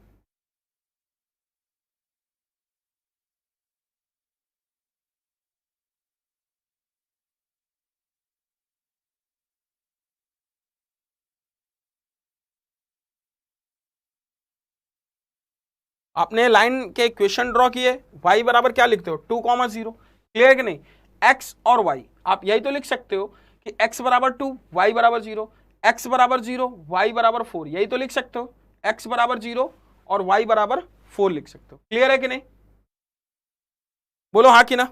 आपने लाइन के इक्वेशन ड्रॉ किए, y बराबर क्या लिखते हो 2,0, क्लियर कि नहीं? x और y आप यही तो लिख सकते हो कि x बराबर 2 y बराबर 0, x बराबर 0 y बराबर 4, यही तो लिख सकते हो, x बराबर 0 और y बराबर 4 लिख सकते हो। क्लियर है कि नहीं, बोलो हाँ कि ना?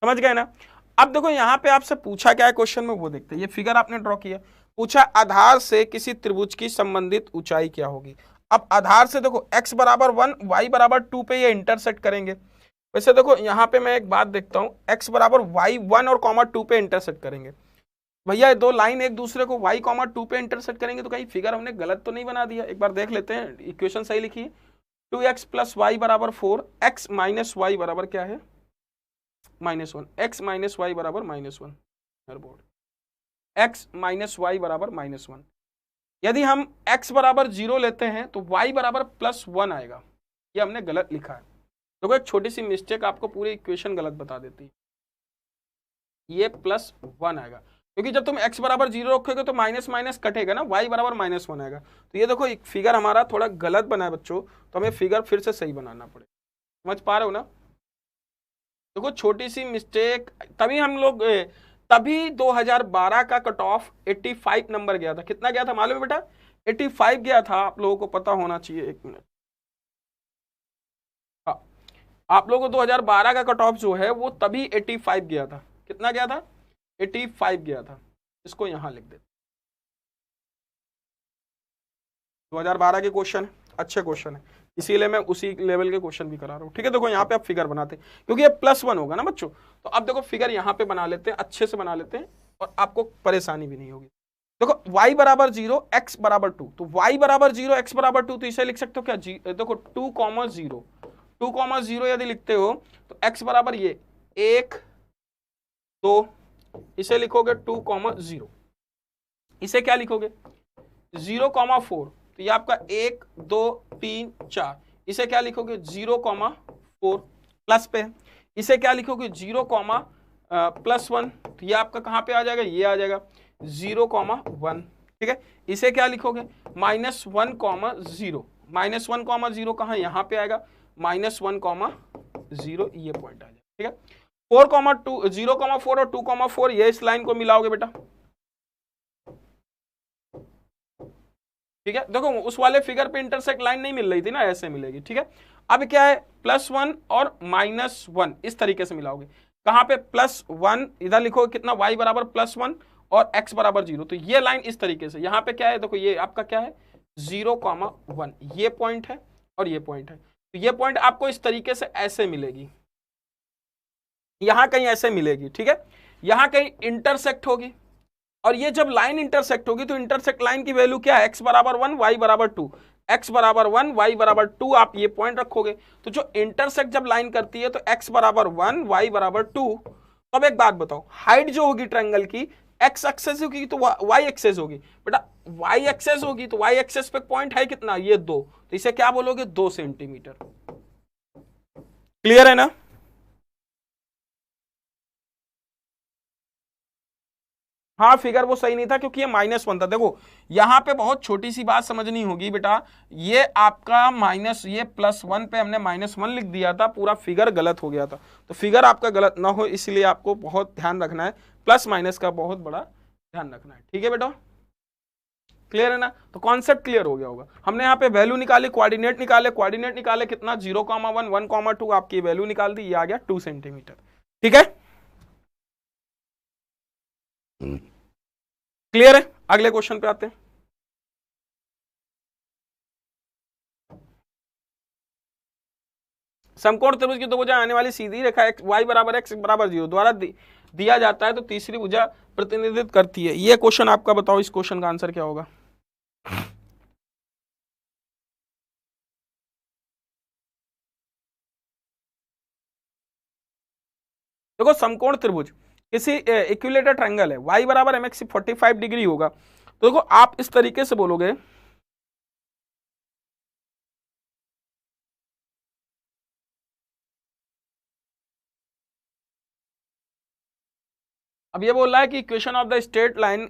समझ गए ना? अब देखो यहाँ पे आपसे पूछा क्या है क्वेश्चन में, वो देखते हैं। ये फिगर आपने ड्रॉ किया, पूछा आधार से किसी त्रिभुज की संबंधित ऊंचाई क्या होगी। अब आधार से देखो x बराबर 1 y बराबर 2 पे ये इंटरसेक्ट करेंगे। वैसे देखो यहाँ पे मैं एक बात देखता हूँ, x बराबर y 1 और कॉमा 2 पे इंटरसेक्ट करेंगे। भैया ये दो लाइन एक दूसरे को y कॉमा 2 पे इंटरसेक्ट करेंगे, तो कहीं फिगर हमने गलत तो नहीं बना दिया? एक बार देख लेते हैं, इक्वेशन सही लिखिए। 2x प्लस वाई बराबर 4, x माइनस वाई बराबर क्या है -1, x माइनस वाई बराबर -1, बोर्ड x माइनस वाई बराबर -1। यदि हम x बराबर 0 लेते हैं तो y बराबर +1 आएगा, ये हमने गलत लिखा है। देखो एक छोटी सी मिस्टेक आपको पूरी इक्वेशन गलत बता देती है, ये +1 आएगा, क्योंकि जब तुम x बराबर 0 रखोगे तो माइनस माइनस कटेगा ना, y बराबर -1 आएगा। तो ये देखो एक फिगर हमारा थोड़ा गलत बना है बच्चों, तो हमें फिगर फिर से सही बनाना पड़ेगा। समझ पा रहे हो ना? देखो छोटी सी मिस्टेक, तभी हम लोग तभी 2012 का कट ऑफ 85 नंबर गया था। कितना गया था मालूम है बेटा? 85 गया था, आप लोगों को पता होना चाहिए। एक मिनट, हाँ, आप लोगों को 2012 का कट ऑफ जो है वो तभी 85 गया था। कितना गया था? 85 गया था। इसको यहां लिख दे, 2012 के क्वेश्चन अच्छे क्वेश्चन है, इसीलिए मैं उसी लेवल के क्वेश्चन भी करा रहा हूँ। ठीक है, देखो यहाँ पे आप फिगर बनाते हैं, क्योंकि ये +1 होगा ना बच्चों, तो अब देखो फिगर यहाँ पे बना लेते हैं, अच्छे से बना लेते हैं और आपको परेशानी भी नहीं होगी। देखो y बराबर 0 x बराबर 2, तो y बराबर 0 x बराबर 2, तो इसे लिख सकते हो क्या देखो 2,0, 2,0 यदि लिखते हो तो x बराबर ये 1 2, इसे लिखोगे 2,0, इसे क्या लिखोगे 0,4, तो ये आपका 1 2 3 4, इसे क्या लिखोगे 0,4 प्लस पे, इसे क्या लिखोगे 0,+1, तो ये आपका कहां पे आ जाएगा, ये आ जाएगा 0,1। ठीक है, इसे क्या लिखोगे -1,0, -1,0 कहाँ, यहाँ पे आएगा, -1,0 ये पॉइंट आ जाएगा, ठीक है। 4,2 0,4 और 2,4 ये इस लाइन को मिलाओगे बेटा, ठीक है। देखो उस वाले फिगर पे इंटरसेक्ट लाइन नहीं मिल रही थी ना, ऐसे मिलेगी, ठीक है। अब क्या है, +1 और -1 इस तरीके से मिलाओगे, कहां पे +1 इधर लिखो कितना, y बराबर +1 और x बराबर 0, तो ये लाइन इस तरीके से, यहां पे क्या है, देखो ये आपका क्या है 0,1, ये पॉइंट है और ये पॉइंट है, तो ये पॉइंट आपको इस तरीके से ऐसे मिलेगी, यहां कहीं ऐसे मिलेगी, ठीक है। यहां कहीं इंटरसेक्ट होगी, और ये जब लाइन इंटरसेक्ट होगी तो इंटरसेक्ट लाइन की वैल्यू क्या है, x बराबर 1 y बराबर 2, x बराबर 1 y बराबर 2, आप ये पॉइंट रखोगे, तो जो इंटरसेक्ट जब लाइन करती है तो x बराबर 1 y बराबर 2। तो अब एक बात बताओ, हाइट जो होगी ट्रायंगल की x एक्सेस होगी तो y एक्सेस होगी, बेटा y एक्सेस होगी तो y एक्सेस पे पॉइंट है कितना, ये 2, तो इसे क्या बोलोगे 2 सेंटीमीटर। क्लियर है ना। हाँ फिगर वो सही नहीं था क्योंकि ये -1 था। देखो यहां पे बहुत छोटी सी बात समझनी होगी बेटा, ये आपका माइनस, ये +1 पे हमने -1 लिख दिया था, पूरा फिगर गलत हो गया था, तो फिगर आपका गलत ना हो इसलिए आपको बहुत ध्यान रखना है, प्लस माइनस का बहुत बड़ा ध्यान रखना है, ठीक है बेटा। क्लियर है ना, तो कॉन्सेप्ट क्लियर हो गया होगा। हमने यहाँ पे वैल्यू निकाली, कोऑर्डिनेट निकाले कितना 0,1 1,2 आपकी वैल्यू निकाल दी, ये आ गया 2 सेंटीमीटर, ठीक है। क्लियर है, अगले क्वेश्चन पे आते हैं। समकोण त्रिभुज की दो भुजा आने वाली सीधी रेखा y बराबर x बराबर 0 द्वारा दिया जाता है तो तीसरी भुजा प्रतिनिधित्व करती है। ये क्वेश्चन आपका बताओ, इस क्वेश्चन का आंसर क्या होगा। देखो समकोण त्रिभुज किसी इक्विलेटर ट्रायंगल है, y बराबर mx 45 डिग्री होगा, तो देखो आप इस तरीके से बोलोगे, अब ये बोल रहा है कि equation of the straight line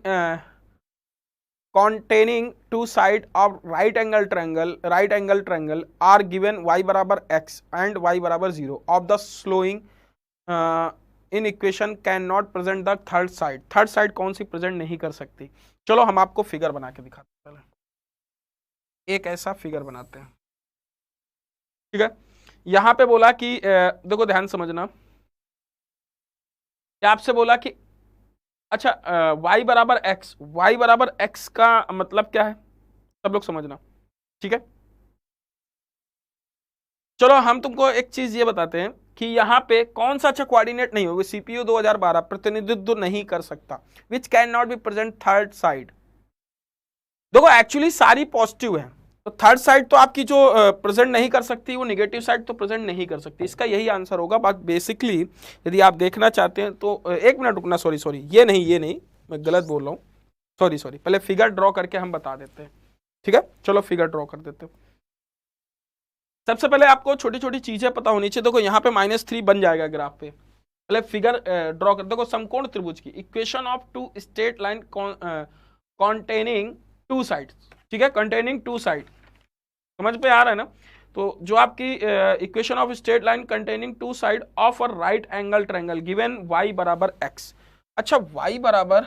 containing two side of right angle triangle are given y बराबर x and y बराबर 0 of the slowing in equation cannot present the third side कौन सी प्रेजेंट नहीं कर सकती। चलो हम आपको फिगर बना के दिखाते हैं, एक ऐसा फिगर बनाते हैं, ठीक है। यहां पे बोला कि देखो ध्यान समझना, आपसे बोला कि अच्छा y बराबर x का मतलब क्या है, सब लोग समझना, ठीक है। चलो हम तुमको एक चीज ये बताते हैं कि यहाँ पे कौन सा अच्छा कोऑर्डिनेट नहीं होगा, CPU 2012 प्रतिनिधित्व नहीं कर सकता, which can not be present third side. देखो एक्चुअली सारी पॉजिटिव है, तो थर्ड साइड तो आपकी जो प्रेजेंट नहीं कर सकती, वो नेगेटिव साइड तो प्रेजेंट नहीं कर सकती, इसका यही आंसर होगा। बात बेसिकली यदि आप देखना चाहते हैं तो एक मिनट रुकना, सॉरी ये नहीं मैं गलत बोल रहा हूँ, सॉरी पहले फिगर ड्रॉ करके हम बता देते हैं, ठीक है। चलो फिगर ड्रॉ कर देते हैं। सबसे पहले आपको छोटी छोटी चीजें पता होनी चाहिए। देखो यहाँ पे -3 बन जाएगा ग्राफ पे, पहले फिगर ड्रॉ कर। देखो समकोण त्रिभुज की equation of two straight line containing two sides, ठीक है, कंटेनिंग टू साइड, समझ पे आ रहा है ना। तो जो आपकी equation of straight line containing two side of a right angle triangle given y बराबर x। अच्छा y बराबर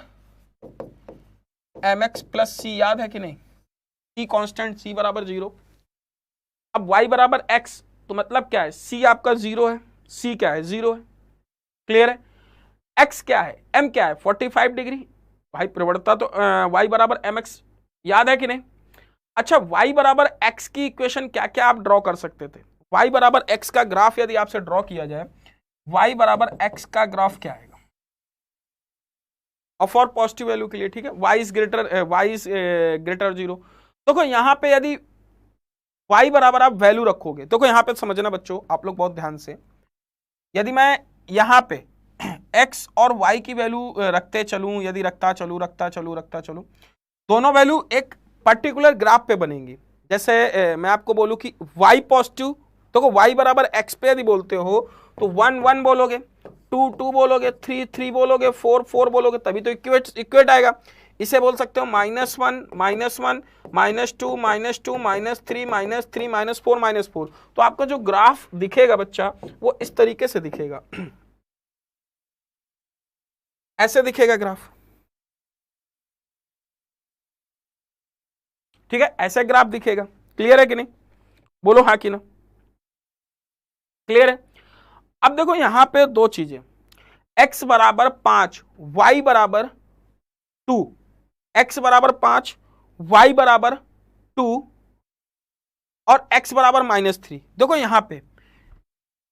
mx प्लस c याद है कि नहीं, c कांस्टेंट, c बराबर 0। अब y बराबर x तो मतलब क्या है, c आपका 0 है, c क्या है 0 है, क्लियर है। x क्या है, m क्या है 45 डिग्री, भाई प्रवणता तो y बराबर mx याद है कि नहीं। अच्छा y बराबर x की इक्वेशन क्या क्या आप ड्रॉ कर सकते थे, y बराबर x का ग्राफ यदि आपसे ड्रॉ किया जाए, y बराबर x का ग्राफ क्या आएगा, और फॉर पॉजिटिव वैल्यू के लिए, ठीक है, y इज ग्रेटर 0। देखो यहाँ पे यदि y बराबर आप वैल्यू रखोगे, देखो यहाँ पे समझना बच्चों आप लोग बहुत ध्यान से, यदि मैं यहाँ पे x और y की वैल्यू रखते चलूं, यदि रखता चलूं, दोनों वैल्यू एक पर्टिकुलर ग्राफ पे बनेंगी। जैसे मैं आपको बोलूं कि y पॉजिटिव, तो y बराबर x पे यदि बोलते हो तो 1 1 बोलोगे, 2 2 बोलोगे, 3 3 बोलोगे, 4 4 बोलोगे, तभी तो इक्वेट आएगा। इसे बोल सकते हो -1 -1 -2 -2 -3 -3 -4 -4। तो आपका जो ग्राफ दिखेगा बच्चा वो इस तरीके से दिखेगा, ऐसे दिखेगा ग्राफ, ठीक है, ऐसे ग्राफ दिखेगा। क्लियर है कि नहीं, बोलो हाँ कि ना, क्लियर है। अब देखो यहां पे दो चीजें, x बराबर 5 y बराबर 2, x बराबर 5 y बराबर 2 और x बराबर -3। देखो यहां पे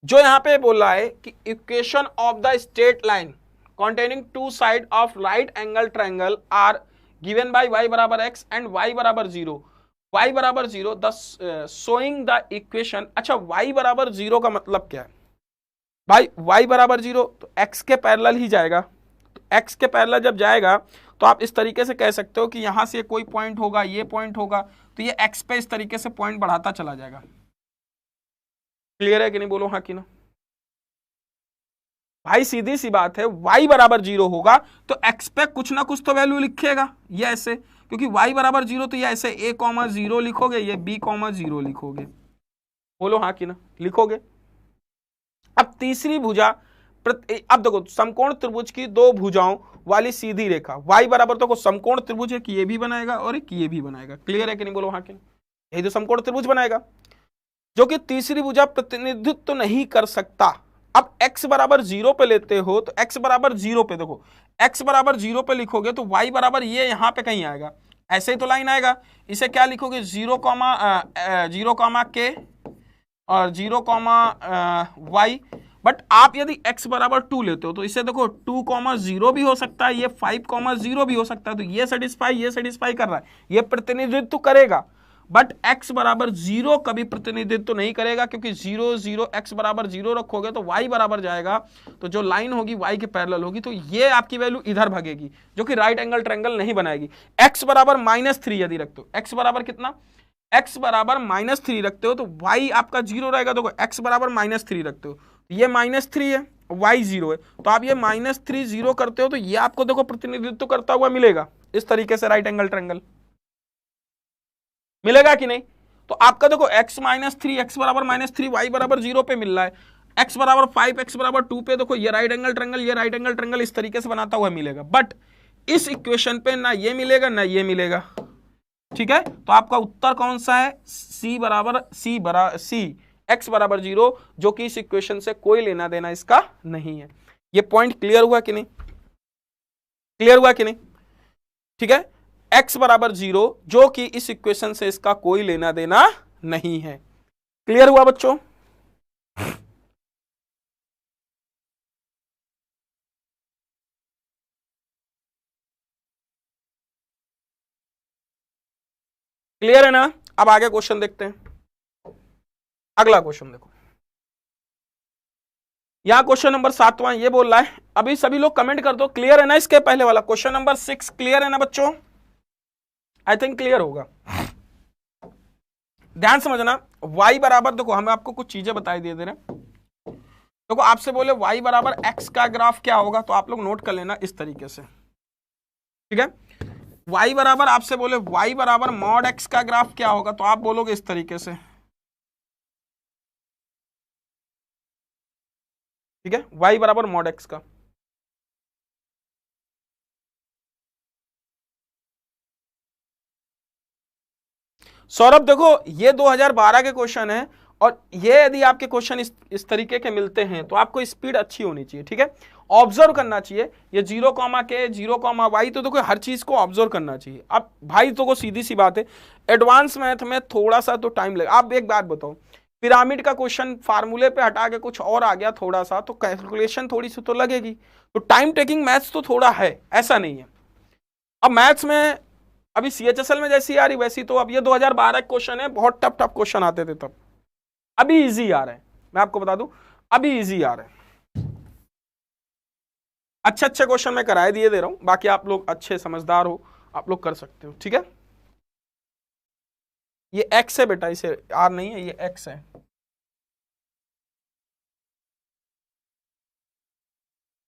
जो यहां पे बोला है कि equation of the straight line containing two side of right angle triangle are given by y बराबर x and y बराबर 0, y बराबर 0 thus showing the equation। अच्छा y बराबर 0 का मतलब क्या है भाई, y बराबर 0 तो x के पैरेलल ही जाएगा, तो x के पैरेलल जब जाएगा तो आप इस तरीके से कह सकते हो कि यहां से कोई पॉइंट होगा, ये पॉइंट होगा, तो ये x पे इस तरीके से पॉइंट बढ़ाता चला जाएगा। क्लियर है कि नहीं, बोलो हाँ कि ना। भाई सीधी सी बात है, y बराबर 0 होगा तो x पे कुछ ना कुछ तो वैल्यू लिखेगा, ये ऐसे, क्योंकि y बराबर 0 तो ये ऐसे a,0 लिखोगे, ये b,0 लिखोगे, बोलो हाँ कि ना, लिखोगे। अब तीसरी भुजा, अब देखो समकोण त्रिभुज की दो भुजाओं वाली सीधी रेखा y बराबर, तो समकोण त्रिभुज एक ये भी बनाएगा और एक ये भी बनाएगा। क्लियर है कि नहीं, बोलो हाँ कि नहीं, यही तो समकोण त्रिभुज बनाएगा, जो कि तीसरी भुजा प्रतिनिधित्व तो नहीं कर सकता। अब x बराबर 0 पे लेते हो तो x बराबर 0 पे देखो, x बराबर 0 पे लिखोगे तो y बराबर ये यहां पे कहीं आएगा, ऐसे ही तो लाइन आएगा, इसे क्या लिखोगे 0 k और 0 y। बट आप यदि x बराबर 2 लेते हो तो इसे देखो 2,0 भी हो सकता है, ये 5,0 भी हो सकता है, तो ये सेटिस्फाई कर रहा है, ये प्रतिनिधित्व करेगा। बट x बराबर 0 कभी प्रतिनिधित्व नहीं करेगा, क्योंकि 0 0 x बराबर 0 रखोगे तो y बराबर जाएगा, तो जो लाइन होगी y के पैरेलल होगी, तो ये आपकी वैल्यू इधर भागेगी, जो कि राइट एंगल ट्रायंगल नहीं बनाएगी। x बराबर -3 यदि रखते हो, x बराबर कितना, x बराबर -3 रखते हो तो y आपका 0 रहेगा। देखो x बराबर -3 रखते हो, ये -3 है, y 0 है, तो आप ये -3 0 करते हो तो ये आपको देखो प्रतिनिधित्व करता हुआ मिलेगा इस तरीके से, राइट एंगल ट्रायंगल मिलेगा कि नहीं। तो आपका देखो x -3 x बराबर -3 y बराबर 0 पे मिल रहा है, x बराबर 5 x बराबर 2 पे देखो ये राइट एंगल ट्रायंगल, ये राइट एंगल ट्रायंगल इस तरीके से बनाता हुआ मिलेगा। बट इस इक्वेशन पे ना ये मिलेगा ना ये मिलेगा, ठीक है। तो आपका उत्तर कौन सा है, C x बराबर 0, जो कि इस इक्वेशन से कोई लेना देना इसका नहीं है। ये पॉइंट क्लियर हुआ कि नहीं, क्लियर हुआ कि नहीं, ठीक है। x बराबर 0 जो कि इस इक्वेशन से इसका कोई लेना देना नहीं है। क्लियर हुआ बच्चों, क्लियर है ना। अब आगे क्वेश्चन देखते हैं। अगला क्वेश्चन देखो, यहां क्वेश्चन नंबर 7वां ये बोल रहा है, अभी सभी लोग कमेंट कर दो क्लियर है ना। इसके पहले वाला क्वेश्चन नंबर 6 क्लियर है ना बच्चों, आई थिंक क्लियर होगा। ध्यान समझना, y बराबर, देखो हमें आपको कुछ चीजें बताई दे रहे हैं। देखो आपसे बोले y बराबर x का ग्राफ क्या होगा, तो आप लोग नोट कर लेना इस तरीके से, ठीक है। y बराबर, आपसे बोले y बराबर मॉड x का ग्राफ क्या होगा, तो आप बोलोगे इस तरीके से, ठीक है, y बराबर मॉड x का। सौरभ देखो ये 2012 के क्वेश्चन है, और ये यदि आपके क्वेश्चन इस तरीके के मिलते हैं तो आपको स्पीड अच्छी होनी चाहिए, ठीक है, ऑब्जर्व करना चाहिए। ये 0, k 0, y, तो देखो हर चीज को ऑब्जर्व करना चाहिए। अब भाई तो सीधी सी बात है, एडवांस मैथ में थोड़ा सा तो टाइम लगे। आप एक बात बताओ, पिरामिड का क्वेश्चन फार्मूले पे हटा के कुछ और आ गया थोड़ा सा, तो कैलकुलेशन थोड़ी सी तो लगेगी, तो टाइम टेकिंग मैथ्स तो थोड़ा है, ऐसा नहीं है। अब मैथ्स में अभी CHSL में जैसी आ रही वैसी, तो अब ये 2012 क्वेश्चन है, बहुत टफ टफ क्वेश्चन आते थे तब, अभी इजी आ रहे हैं, मैं आपको बता दूं अभी इजी आ रहे हैं। अच्छे अच्छे क्वेश्चन मैं कराए दिए दे रहा हूं, बाकी आप लोग अच्छे समझदार हो, आप लोग कर सकते हो, ठीक है। ये x है बेटा, इसे r नहीं है, ये x है,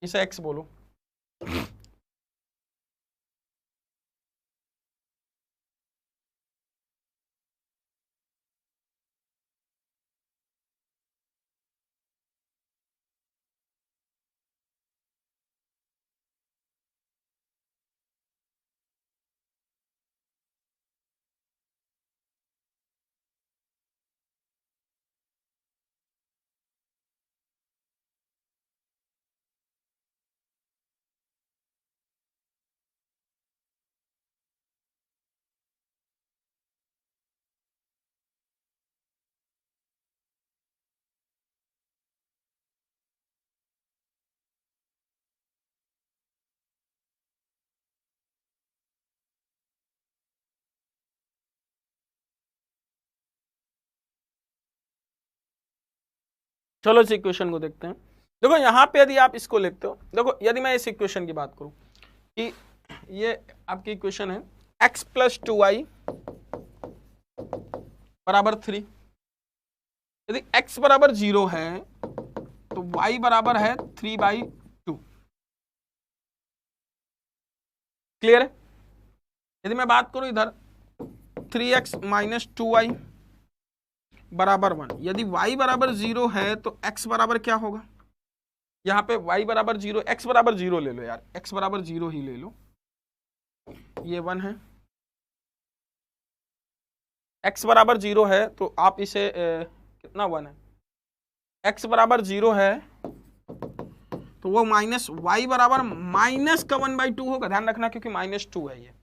इसे x बोलो। चलो इस इक्वेशन को देखते हैं। देखो यहाँ पे यदि आप इसको लिखते हो, देखो यदि मैं इस इक्वेशन की बात करूं कि ये आपकी इक्वेशन है x प्लस 2y बराबर 3। यदि x बराबर 0 है तो y बराबर है 3/2। क्लियर है? यदि मैं बात करूं इधर 3x माइनस 2y बराबर 1, यदि y बराबर 0 है तो x बराबर क्या होगा? यहाँ पे y बराबर 0, x बराबर 0 ले लो यार, x बराबर 0 ही ले लो, ये 1 है। x बराबर 0 है तो आप इसे कितना 1 है, x बराबर 0 है तो वो माइनस y बराबर माइनस का 1/2 होगा, ध्यान रखना क्योंकि -2 है ये।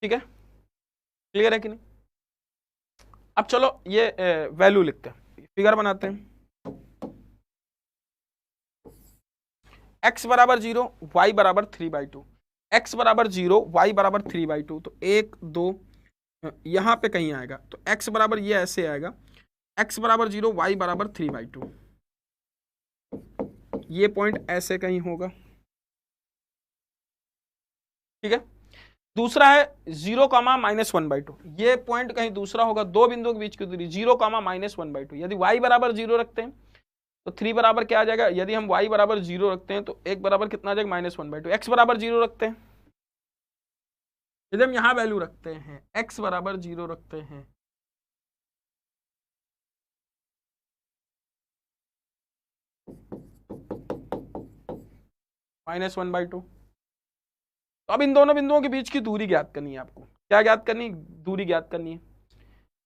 ठीक है, क्लियर है कि नहीं? अब चलो ये वैल्यू लिखते हैं, फिगर बनाते हैं। x बराबर 0, y बराबर 3/2, x बराबर 0, y बराबर 3/2, तो 1 2 यहां पे कहीं आएगा तो x बराबर ये ऐसे आएगा, x बराबर 0, y बराबर 3/2, ये पॉइंट ऐसे कहीं होगा। ठीक है, दूसरा है 0, -1/2, ये पॉइंट कहीं दूसरा होगा, दो बिंदुओं के बीच की दूरी 0, -1/2। यदि y बराबर 0 रखते हैं तो 3 बराबर क्या आ जाएगा, यदि हम y बराबर 0 रखते हैं तो 1 बराबर कितना आ जाएगा, -1/2। x बराबर 0 रखते हैं, यदि हम यहां वैल्यू रखते हैं x बराबर 0 रखते हैं -1/2, तो अब इन दोनों बिंदुओं के बीच की दूरी ज्ञात करनी है आपको। क्या ज्ञात करनी? दूरी ज्ञात करनी है।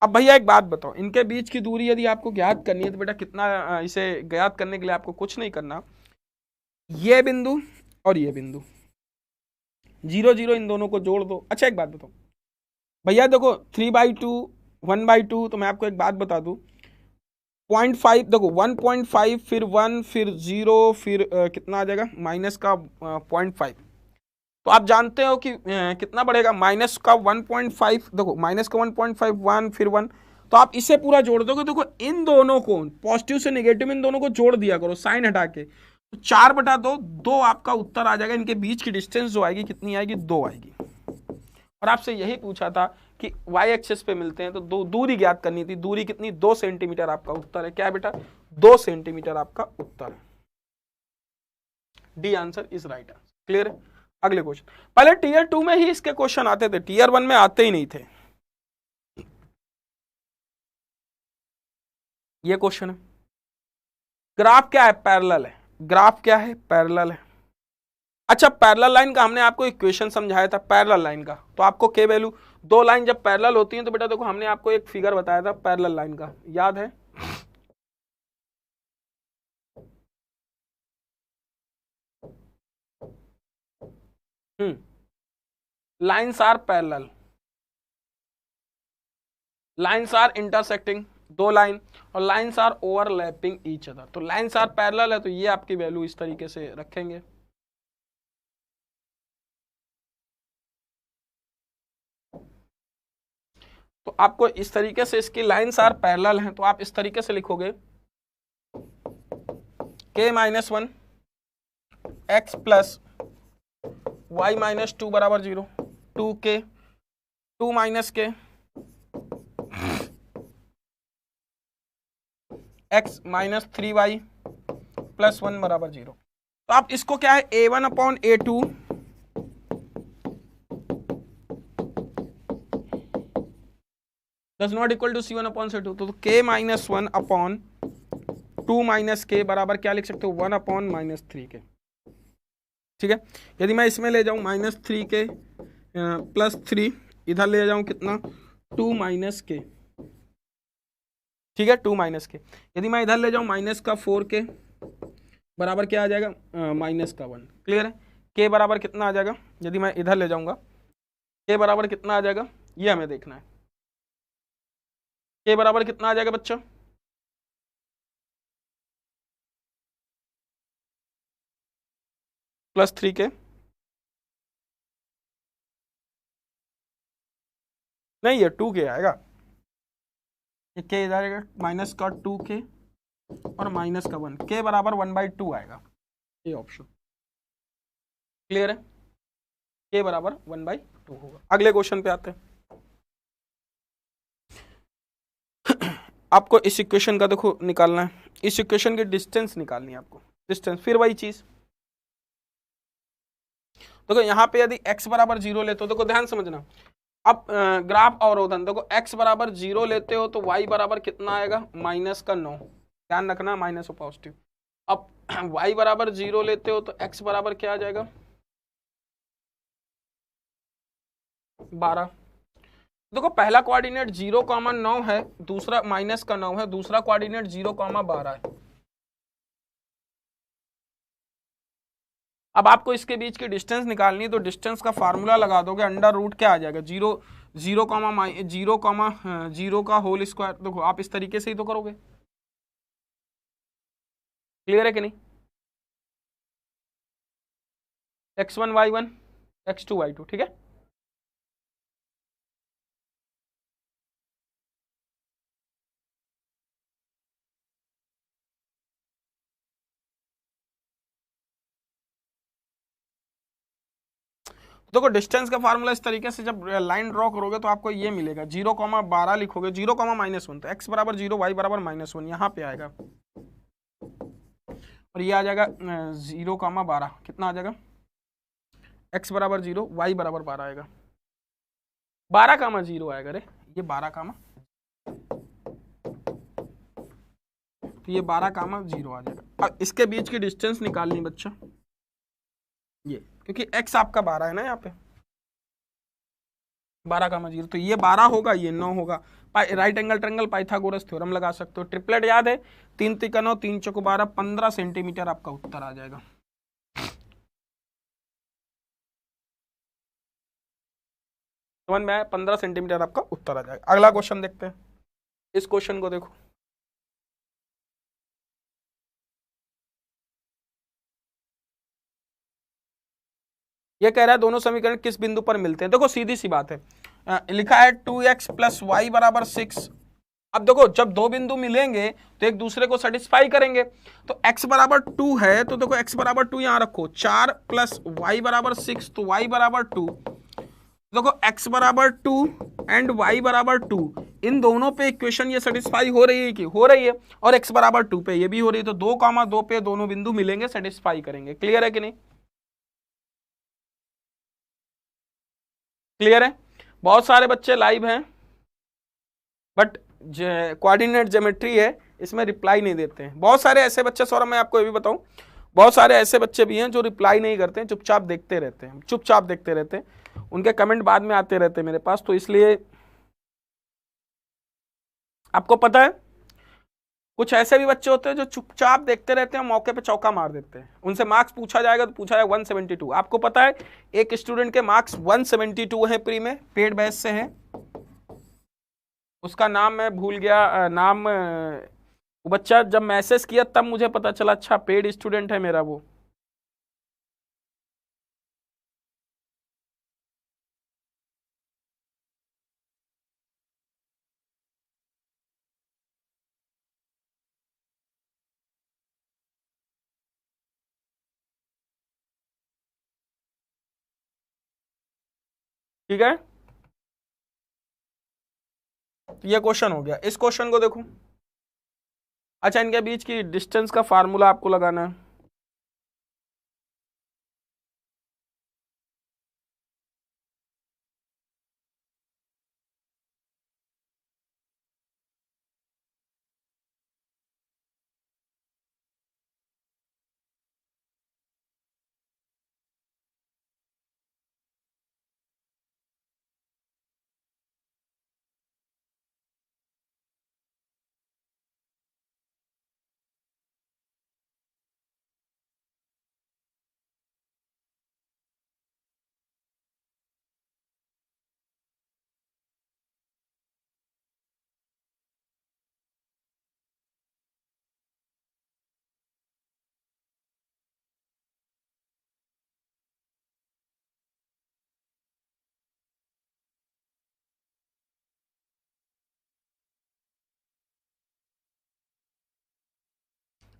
अब भैया एक बात बताओ, इनके बीच की दूरी यदि आपको ज्ञात करनी है तो बेटा कितना, इसे ज्ञात करने के लिए आपको कुछ नहीं करना, ये बिंदु और ये बिंदु 0 0 इन दोनों को जोड़ दो। अच्छा एक बात बताओ भैया, देखो 3/2 1/2, तो मैं आपको एक बात बता दूं, 0.5 देखो 1.5 फिर 1 फिर 0 फिर कितना आ जाएगा माइनस का 0.5, तो आप जानते हो कि कितना बढ़ेगा, माइनस का 1.5, देखो माइनस का 1.5 1 फिर 1, तो आप इसे पूरा जोड़ दोगे। देखो इन दोनों को पॉजिटिव से नेगेटिव इन दोनों को जोड़ दिया करो साइन हटा के, तो 4/2 2 आपका उत्तर आ जाएगा। इनके बीच की डिस्टेंस जो आएगी कितनी आएगी, 2 आएगी। और आपसे यही पूछा था कि वाई एक्सिस पे मिलते हैं तो दूरी ज्ञात करनी थी, दूरी कितनी, 2 सेंटीमीटर आपका उत्तर है। क्या बेटा, 2 सेंटीमीटर आपका उत्तर है। D answer is right answer. Clear है? अगले क्वेश्चन, पहले टीयर 2 में ही इसके क्वेश्चन आते थे, टीयर 1 में आते ही नहीं थे। ये क्वेश्चन है, ग्राफ क्या है, पैरेलल है। ग्राफ क्या है, पैरेलल है। अच्छा, पैरेलल लाइन का हमने आपको इक्वेशन समझाया था, पैरेलल लाइन का, तो आपको के वैल्यू, दो लाइन जब पैरेलल होती हैं तो बेटा देखो हमने आपको एक फिगर बताया था पैरेलल लाइन का, याद है? Lines are parallel, lines are intersecting, दो लाइन, और lines are overlapping each other, तो लाइन्स आर पैरेलल है तो ये आपकी वैल्यू इस तरीके से रखेंगे। तो आपको इस तरीके से, इसकी लाइन्स आर पैरेलल हैं तो आप इस तरीके से लिखोगे k-1 x प्लस y-2 बराबर 0, 2k 2 माइनस के x माइनस 3y प्लस 1 बराबर 0। तो आप इसको क्या है, a1/a2 does not equal to c1/c2, तो k-1/2 माइनस के बराबर क्या लिख सकते हो, 1/-3k। ठीक है, यदि मैं इसमें ले जाऊं -3k प्लस 3, इधर ले जाऊं कितना, 2 माइनस के। ठीक है, 2 माइनस के, यदि मैं इधर ले जाऊं -4k बराबर क्या आ जाएगा, -1। क्लियर है? k बराबर कितना आ जाएगा, यदि मैं इधर ले जाऊंगा k बराबर कितना आ जाएगा, ये हमें देखना है। k बराबर कितना आ जाएगा बच्चा, +3k, नहीं ये 2k आएगा, k इधर आएगा माइनस का 2k और माइनस का 1, के बराबर 1/2 आएगा, ये ऑप्शन क्लियर है, के बराबर 1/2 होगा। अगले क्वेश्चन पे आते हैं। आपको इस इक्वेशन का देखो निकालना है, इस इक्वेशन की डिस्टेंस निकालनी है आपको, डिस्टेंस, फिर वही चीज। देखो यहाँ पे यदि x बराबर 0 लेते हो, देखो ध्यान समझना, अब ग्राफ अवरोधन देखो, x बराबर 0 लेते हो तो y बराबर कितना आएगा, -9, ध्यान रखना, माइनस और पॉजिटिव। अब y बराबर 0 लेते हो तो x बराबर क्या आ जाएगा, 12। देखो पहला कोऑर्डिनेट 0,9 है, दूसरा -9 है, दूसरा कोऑर्डिनेट 0,12 है। अब आपको इसके बीच की डिस्टेंस निकालनी है, तो डिस्टेंस का फार्मूला लगा दोगे, अंडर रूट क्या आ जाएगा, 0 का होल स्क्वायर। देखो आप इस तरीके से ही तो करोगे, क्लियर है कि नहीं, x1 y1 x2 y2, ठीक है। देखो डिस्टेंस का फार्मूला इस तरीके से, जब लाइन ड्रॉ करोगे तो आपको ये मिलेगा, 0,12 लिखोगे, 0,-1, तो x बराबर 0, y बराबर -1 यहाँ पे आएगा, और ये आ जाएगा 0,12, कितना आ जाएगा, x बराबर 0, y बराबर 12 आएगा, 12,0 आएगा रे, ये 12, तो ये 12,0 आ जाएगा। अब इसके बीच की डिस्टेंस निकालनी बच्चा, ये क्योंकि x आपका 12 है ना यहाँ पे, 12,0, तो ये 12 होगा, ये 9 होगा। Right angle triangle Pythagoras theorem लगा सकते हो, ट्रिपलेट याद है, 3 तिका 9, 3 चौको 12, 15 सेंटीमीटर आपका उत्तर आ जाएगा। समझ में आया, 15 सेंटीमीटर आपका उत्तर आ जाएगा। अगला क्वेश्चन देखते हैं, इस क्वेश्चन को देखो, ये कह रहा है दोनों समीकरण किस बिंदु पर मिलते हैं। देखो सीधी सी बात है, लिखा है 2x + y बराबर 6। अब देखो जब दो बिंदु मिलेंगे तो एक दूसरे को सेटिस्फाई करेंगे, तो x बराबर 2 है, तो देखो x बराबर 2 यहां रखो, 4 + y बराबर 6, तो y बराबर 2। देखो x बराबर 2 एंड y बराबर 2, इन दोनों पे इक्वेशन ये सेटिस्फाई हो रही है कि हो रही है, और x बराबर 2 पे ये भी हो रही है, तो 2,2 पे दोनों बिंदु मिलेंगे, सेटिस्फाई करेंगे। क्लियर है कि नहीं, क्लियर है। बहुत सारे बच्चे लाइव हैं बट कोऑर्डिनेट ज्योमेट्री है इसमें रिप्लाई नहीं देते हैं। बहुत सारे ऐसे बच्चे, सौरभ मैं आपको ये भी बताऊं, बहुत सारे ऐसे बच्चे भी हैं जो रिप्लाई नहीं करते हैं, चुपचाप देखते रहते हैं, चुपचाप देखते रहते हैं, उनके कमेंट बाद में आते रहते हैं मेरे पास, तो इसलिए आपको पता है कुछ ऐसे भी बच्चे होते हैं जो चुपचाप देखते रहते हैं, मौके पे चौका मार देते हैं, उनसे मार्क्स पूछा जाएगा तो पूछा जाएगा 172। आपको पता है एक स्टूडेंट के मार्क्स 172 है, प्री में पेड बैच से है, उसका नाम मैं भूल गया, नाम वो बच्चा जब मैसेज किया तब मुझे पता चला, अच्छा पेड स्टूडेंट है मेरा वो। ठीक है, तो ये क्वेश्चन हो गया। इस क्वेश्चन को देखो, अच्छा इनके बीच की डिस्टेंस का फार्मूला आपको लगाना है।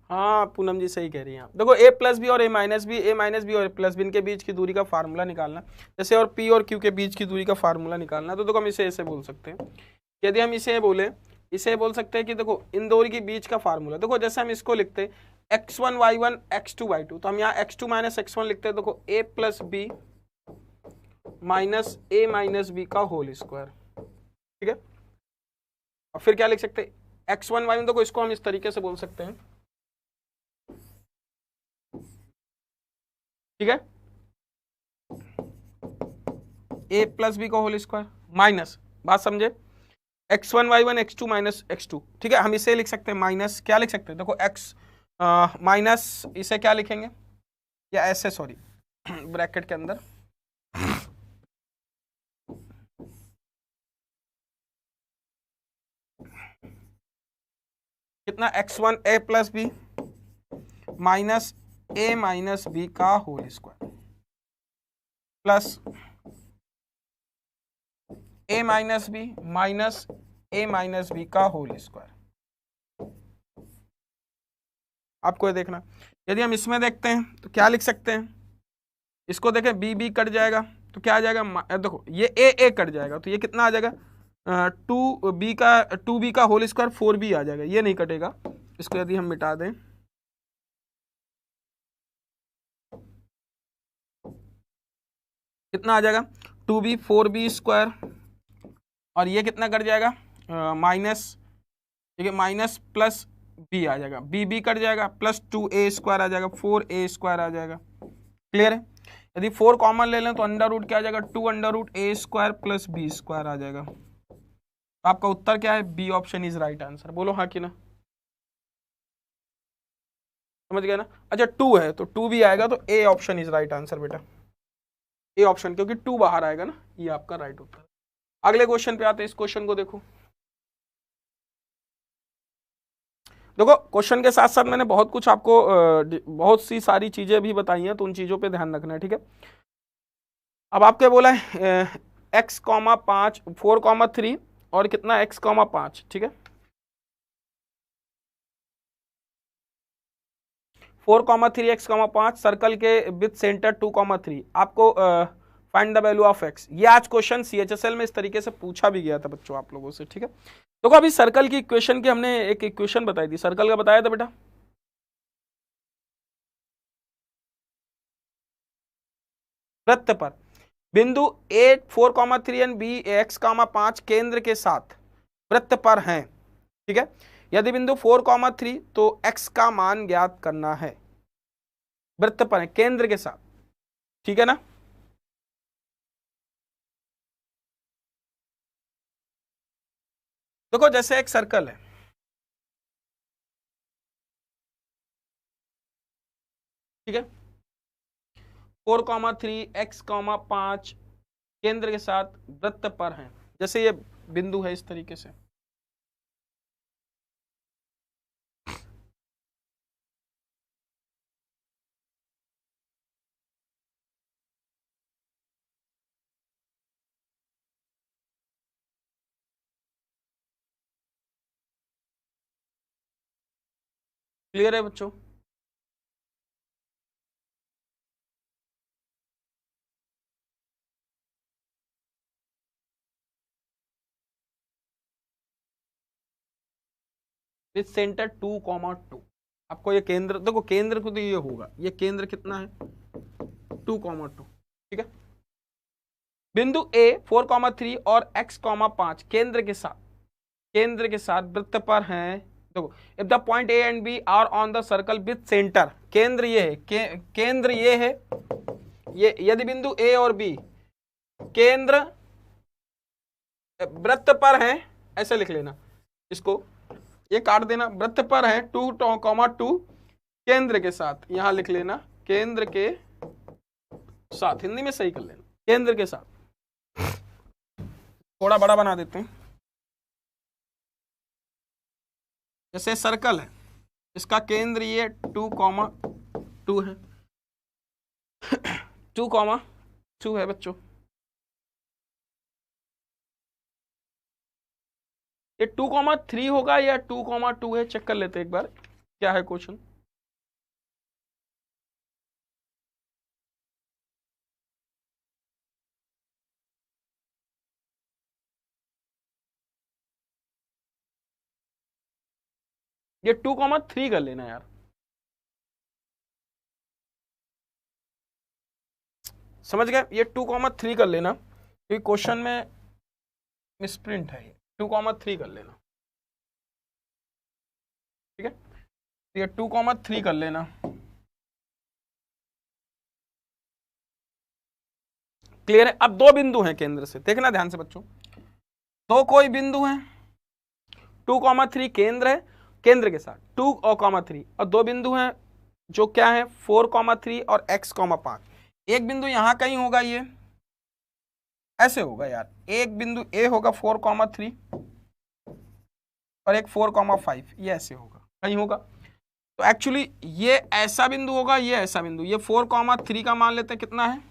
हाँ पूनम जी सही कह रही हैं आप। देखो ए प्लस बी और ए माइनस बी, ए माइनस बी और ए प्लस बी इनके बीच की दूरी का फार्मूला निकालना, जैसे और पी और क्यू के बीच की दूरी का फार्मूला निकालना, तो देखो हम इसे ऐसे बोल सकते हैं। यदि हम इसे बोले, इसे बोल सकते हैं कि देखो इन दूरी के बीच का फार्मूला, देखो जैसे हम इसको लिखते हैं x1 y1 x2 y2, तो हम यहाँ x2 माइनस x1 लिखते हैं। देखो a plus b minus a minus b का होल स्क्वायर, ठीक है। और फिर क्या लिख सकते हैं x1 y1, देखो इसको हम इस तरीके से बोल सकते हैं, ठीक है, a प्लस बी का होल स्क्वायर माइनस, बात समझे, x1 y1 x2 minus x2, ठीक है। हम इसे लिख सकते हैं माइनस, क्या लिख सकते हैं, देखो x माइनस, इसे क्या लिखेंगे, या ऐसे, सॉरी ब्रैकेट के अंदर कितना, x1 a plus b minus a minus b का whole square plus a minus b minus a minus b का होल स्क्वायर। आपको ये देखना, यदि हम इसमें देखते हैं तो क्या लिख सकते हैं, इसको देखें बी बी कट जाएगा तो क्या आ जाएगा, देखो ये ए कट जाएगा तो ये कितना आ जाएगा, 2b का होल स्क्वायर 4b आ जाएगा, ये नहीं कटेगा। इसको यदि हम मिटा दें, कितना आ जाएगा, 2b 4b स्क्वायर, और ये कितना कट जाएगा माइनस, ठीक है, माइनस प्लस बी आ जाएगा, बी कट जाएगा, प्लस 2a स्क्वायर आ जाएगा, 4a स्क्वायर आ जाएगा। क्लियर है। यदि 4 कॉमन ले लें तो अंडर रूट क्या आ जाएगा, 2 under root a square plus b square आ जाएगा। आपका उत्तर क्या है, B option is right answer. बोलो हाँ कि ना, समझ गए ना। अच्छा 2 है तो 2 भी आएगा, तो ए ऑप्शन इज राइट आंसर बेटा, ए ऑप्शन, क्योंकि 2 बाहर आएगा ना, ये आपका राइट उत्तर। अगले क्वेश्चन पे आते हैं, इस क्वेश्चन को देखो। देखो क्वेश्चन के साथ साथ मैंने बहुत कुछ आपको बहुत सी सारी चीजें भी बताई हैं, तो उन चीजों पे ध्यान रखना है, ठीक है। अब आपके बोला है x कॉमा 5 4 कॉमा 3 और कितना x कॉमा 5, ठीक है, 4 कॉमा 3 x कॉमा 5 सर्कल के विथ सेंटर 2 कॉमा 3, आपको find the value of x। ये आज क्वेश्चन सीएचएसएल में इस तरीके से पूछा भी गया था बच्चों आप लोगों से, ठीक है। देखो अभी सर्कल की इक्वेशन की हमने एक इक्वेशन बताई थी, सर्कल का बताया था बेटा, वृत्त पर बिंदु a 4 comma 3 and b x comma 5 केंद्र के साथ वृत्त पर हैं, ठीक है। यदि बिंदु 4 कॉमा 3 तो x का मान ज्ञात करना है, वृत्त पर है केंद्र के साथ, ठीक है ना। देखो जैसे एक सर्कल है, ठीक है, 4 कॉमा 3 एक्स कॉमा 5 केंद्र के साथ वृत्त पर हैं, जैसे ये बिंदु है इस तरीके से, क्लियर है बच्चों। विथ सेंटर 2 कॉमा 2, आपको ये केंद्र, देखो केंद्र को तो ये होगा, ये केंद्र कितना है 2 कॉमा 2, ठीक है। बिंदु ए 4 कॉमा 3 और x कॉमा 5 केंद्र के साथ वृत्त पर हैं। देखो if the point a and b are on the circle with centre, केंद्र ये है, केंद्र ये है, ये यदि बिंदु ए और बी केंद्र वृत्त पर हैं, ऐसे लिख लेना इसको, ये काट देना, वृत्त पर है 2 कॉमा 2 केंद्र के साथ, यहां लिख लेना केंद्र के साथ, हिंदी में सही कर लेना केंद्र के साथ, थोड़ा बड़ा बना देते हैं। जैसे सर्कल है, इसका केंद्र ये 2 कॉमा 2 है 2 कॉमा 2 है बच्चों, ये 2 कॉमा 3 होगा या 2 कॉमा 2 है, चेक कर लेते हैं एक बार क्या है क्वेश्चन। ये 2,3 कर लेना यार, समझ गए, ये 2,3 कर लेना क्योंकि क्वेश्चन में मिसप्रिंट है, ये 2,3 कर लेना, ठीक है, तो ये 2,3 कर लेना। क्लियर है। अब दो बिंदु हैं केंद्र से, देखना ध्यान से बच्चों, दो कोई बिंदु हैं, 2,3 केंद्र है, केंद्र के साथ 2,3 और दो बिंदु हैं जो क्या है 4,3 और x,5। एक बिंदु यहां कहीं होगा, ये ऐसे होगा यार, एक बिंदु ए होगा 4,3 और एक 4,5, ये ऐसे होगा, कहीं होगा। तो एक्चुअली ये ऐसा बिंदु होगा, ये ऐसा बिंदु, ये 4,3 का मान लेते हैं कितना है,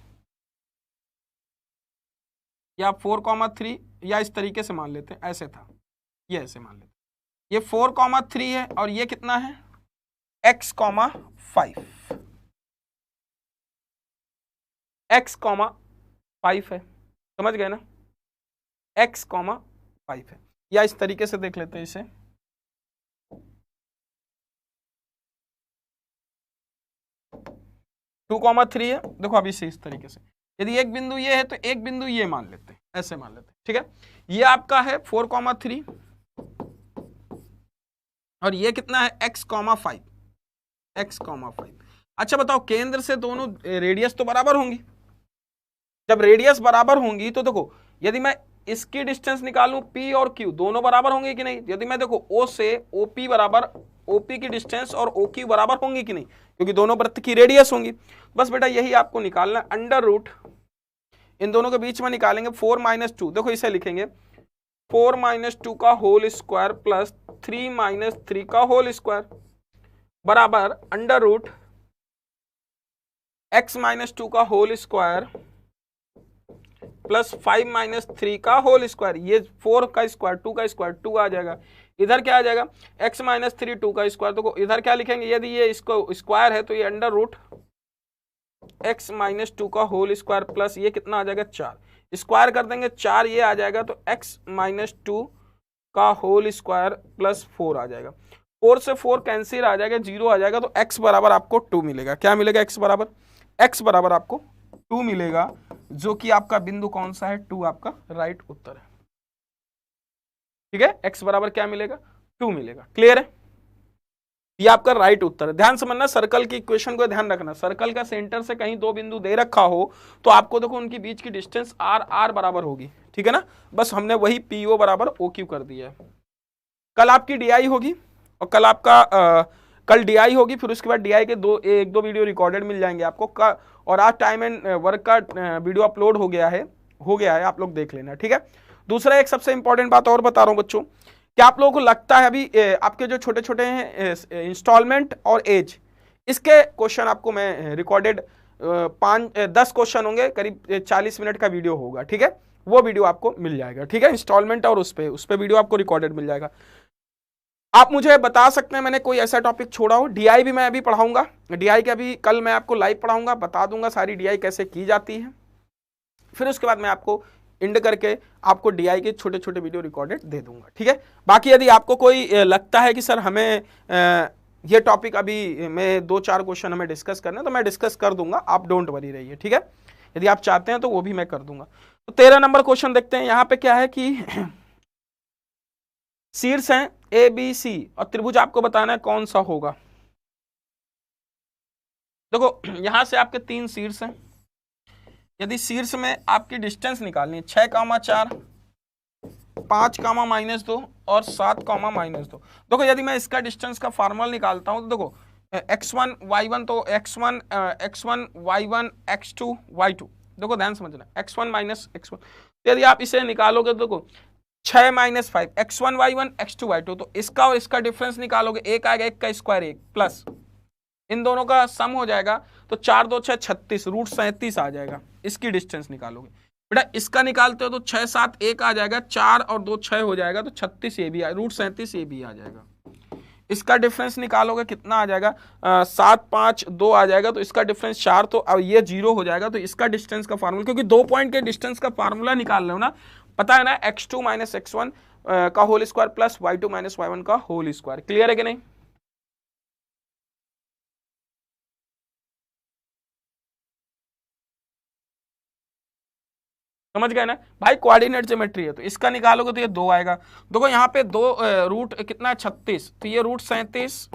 या 4,3 या इस तरीके से मान लेते हैं, ऐसे था, ये ऐसे मान लेते हैं, ये 4,3 है और ये कितना है x,5, x,5 है, समझ गए ना, x,5 है, या इस तरीके से देख लेते हैं इसे, टू कॉमा थ्री है, देखो अभी से इस तरीके से, यदि एक बिंदु ये है तो एक बिंदु ये मान लेते हैं, ऐसे मान लेते हैं, ठीक है। ये आपका है 4,3 और ये कितना है x,5, x,5। अच्छा बताओ, केंद्र से दोनों रेडियस तो बराबर होंगी, जब रेडियस बराबर होंगी तो देखो, यदि मैं इसकी डिस्टेंस निकालूं p और q दोनों बराबर होंगे कि नहीं, यदि मैं देखो o से OP बराबर, OP की डिस्टेंस और OQ बराबर होंगी कि नहीं, क्योंकि दोनों वृत्त की रेडियस होंगी। बस बेटा यही आपको निकालना है, अंडर रूट इन दोनों के बीच में निकालेंगे 4 - 2, देखो इसे लिखेंगे 4 - 2 का होल स्क्वायर प्लस 3 - 3 का होल स्क्वायर बराबर अंडर रूट x - 2 का होल स्क्वायर प्लस 5 - 3 का होल स्क्वायर, ये 4 का स्क्वायर 2 का स्क्वायर 2 आ जाएगा, इधर क्या आ जाएगा x - 3 2 का स्क्वायर, तो इधर क्या लिखेंगे, यदि ये इसको स्क्वायर है तो ये अंडर रूट x - 2 का होल स्क्वायर प्लस ये कितना आ जाएगा 4, स्क्वायर कर देंगे 4 ये आ जाएगा, तो x - 2 का होल स्क्वायर प्लस 4 आ जाएगा, 4 से 4 कैंसिल आ जाएगा, 0 आ जाएगा, तो x बराबर आपको 2 मिलेगा। क्या मिलेगा, x बराबर आपको 2 मिलेगा, जो कि आपका बिंदु कौन सा है, 2 आपका राइट उत्तर है, ठीक है। x बराबर क्या मिलेगा, 2 मिलेगा। क्लियर है, ये आपका राइट उत्तर है। ध्यान समझना, सर्कल की इक्वेशन को ध्यान रखना, सर्कल का सेंटर से कहीं दो बिंदु दे रखा हो तो आपको देखो उनके बीच की डिस्टेंस r बराबर होगी, ठीक है ना, बस हमने वही PO बराबर OQ कर दिया है। कल आपकी DI होगी और कल आपका कल DI होगी, फिर उसके बाद DI के एक दो वीडियो रिकॉर्डेड मिल जाएंगे आपको, और आज टाइम एंड वर्क का वीडियो अपलोड हो गया है, आप लोग देख लेना, ठीक है। दूसरा एक सबसे इंपॉर्टेंट बात और बता रहा हूं बच्चों, क्या आप लोगों को लगता है अभी आपके जो छोटे छोटे हैं इंस्टॉलमेंट और एज, इसके क्वेश्चन आपको मैं रिकॉर्डेड 10 क्वेश्चन होंगे, करीब 40 मिनट का वीडियो होगा, ठीक है, वो वीडियो आपको मिल जाएगा, ठीक है, इंस्टॉलमेंट और उस पे वीडियो आपको रिकॉर्डेड मिल जाएगा। आप मुझे बता सकते हैं मैंने कोई ऐसा टॉपिक छोड़ा हो, DI भी मैं अभी पढ़ाऊंगा, DI के अभी कल मैं आपको लाइव पढ़ाऊंगा, बता दूंगा सारी DI कैसे की जाती है, फिर उसके बाद मैं आपको इंड करके आपको DI के छोटे छोटे वीडियो रिकॉर्डेड दे दूंगा, ठीक है। बाकी यदि आपको कोई लगता है कि सर हमें ये टॉपिक अभी में 2-4 क्वेश्चन हमें डिस्कस करना है तो मैं डिस्कस कर दूंगा, आप डोंट वरी रहिए, ठीक है। यदि आप चाहते हैं तो वो भी मैं कर दूंगा। तो 13 नंबर क्वेश्चन देखते हैं, यहाँ पे क्या है कि शीर्ष हैं ABC और त्रिभुज आपको बताना है कौन सा होगा। देखो यहां से आपके 3 शीर्ष हैं, यदि शीर्ष में आपकी डिस्टेंस निकालनी है 6,4 5,-2 और 7,-2, देखो यदि मैं इसका डिस्टेंस का फार्मूला निकालता हूं तो देखो x1 y1, तो x1 y1 x2 y2, देखो ध्यान समझना x1 - x1, तो यदि आप इसे निकालोगे तो देखो 6 - 5 x1 y1 x2 y2, तो इसका और इसका डिफरेंस निकालोगे, एक आएगा 1 का स्क्वायर 1 प्लस इन दोनों का सम हो जाएगा, तो 4 2 6 36 रूट 37 आ जाएगा, इसकी डिस्टेंस निकालोगे। बेटा इसका निकालते हो तो 6 7 1 आ जाएगा, 4 और 2 6 हो जाएगा, तो 36 ये भी रूट 37 ये भी आ जाएगा। इसका डिफरेंस निकालोगे कितना आ जाएगा, 7 5 2 आ जाएगा, तो इसका डिफरेंस 4, तो अब ये 0 हो जाएगा, तो इसका डिस्टेंस का फार्मूला, क्योंकि 2 पॉइंट के डिस्टेंस का फार्मूला निकाल रहे हो ना, पता है ना, x2 - x1 का whole square plus y2 - y1 का होल स्क्वायर। क्लियर है कि नहीं, समझ गए ना भाई, कोऑर्डिनेट ज्योमेट्री है तो इसका निकालोगे तो ये 2 आएगा। देखो यहाँ पे 2 रूट कितना है 36, तो ये रूट 37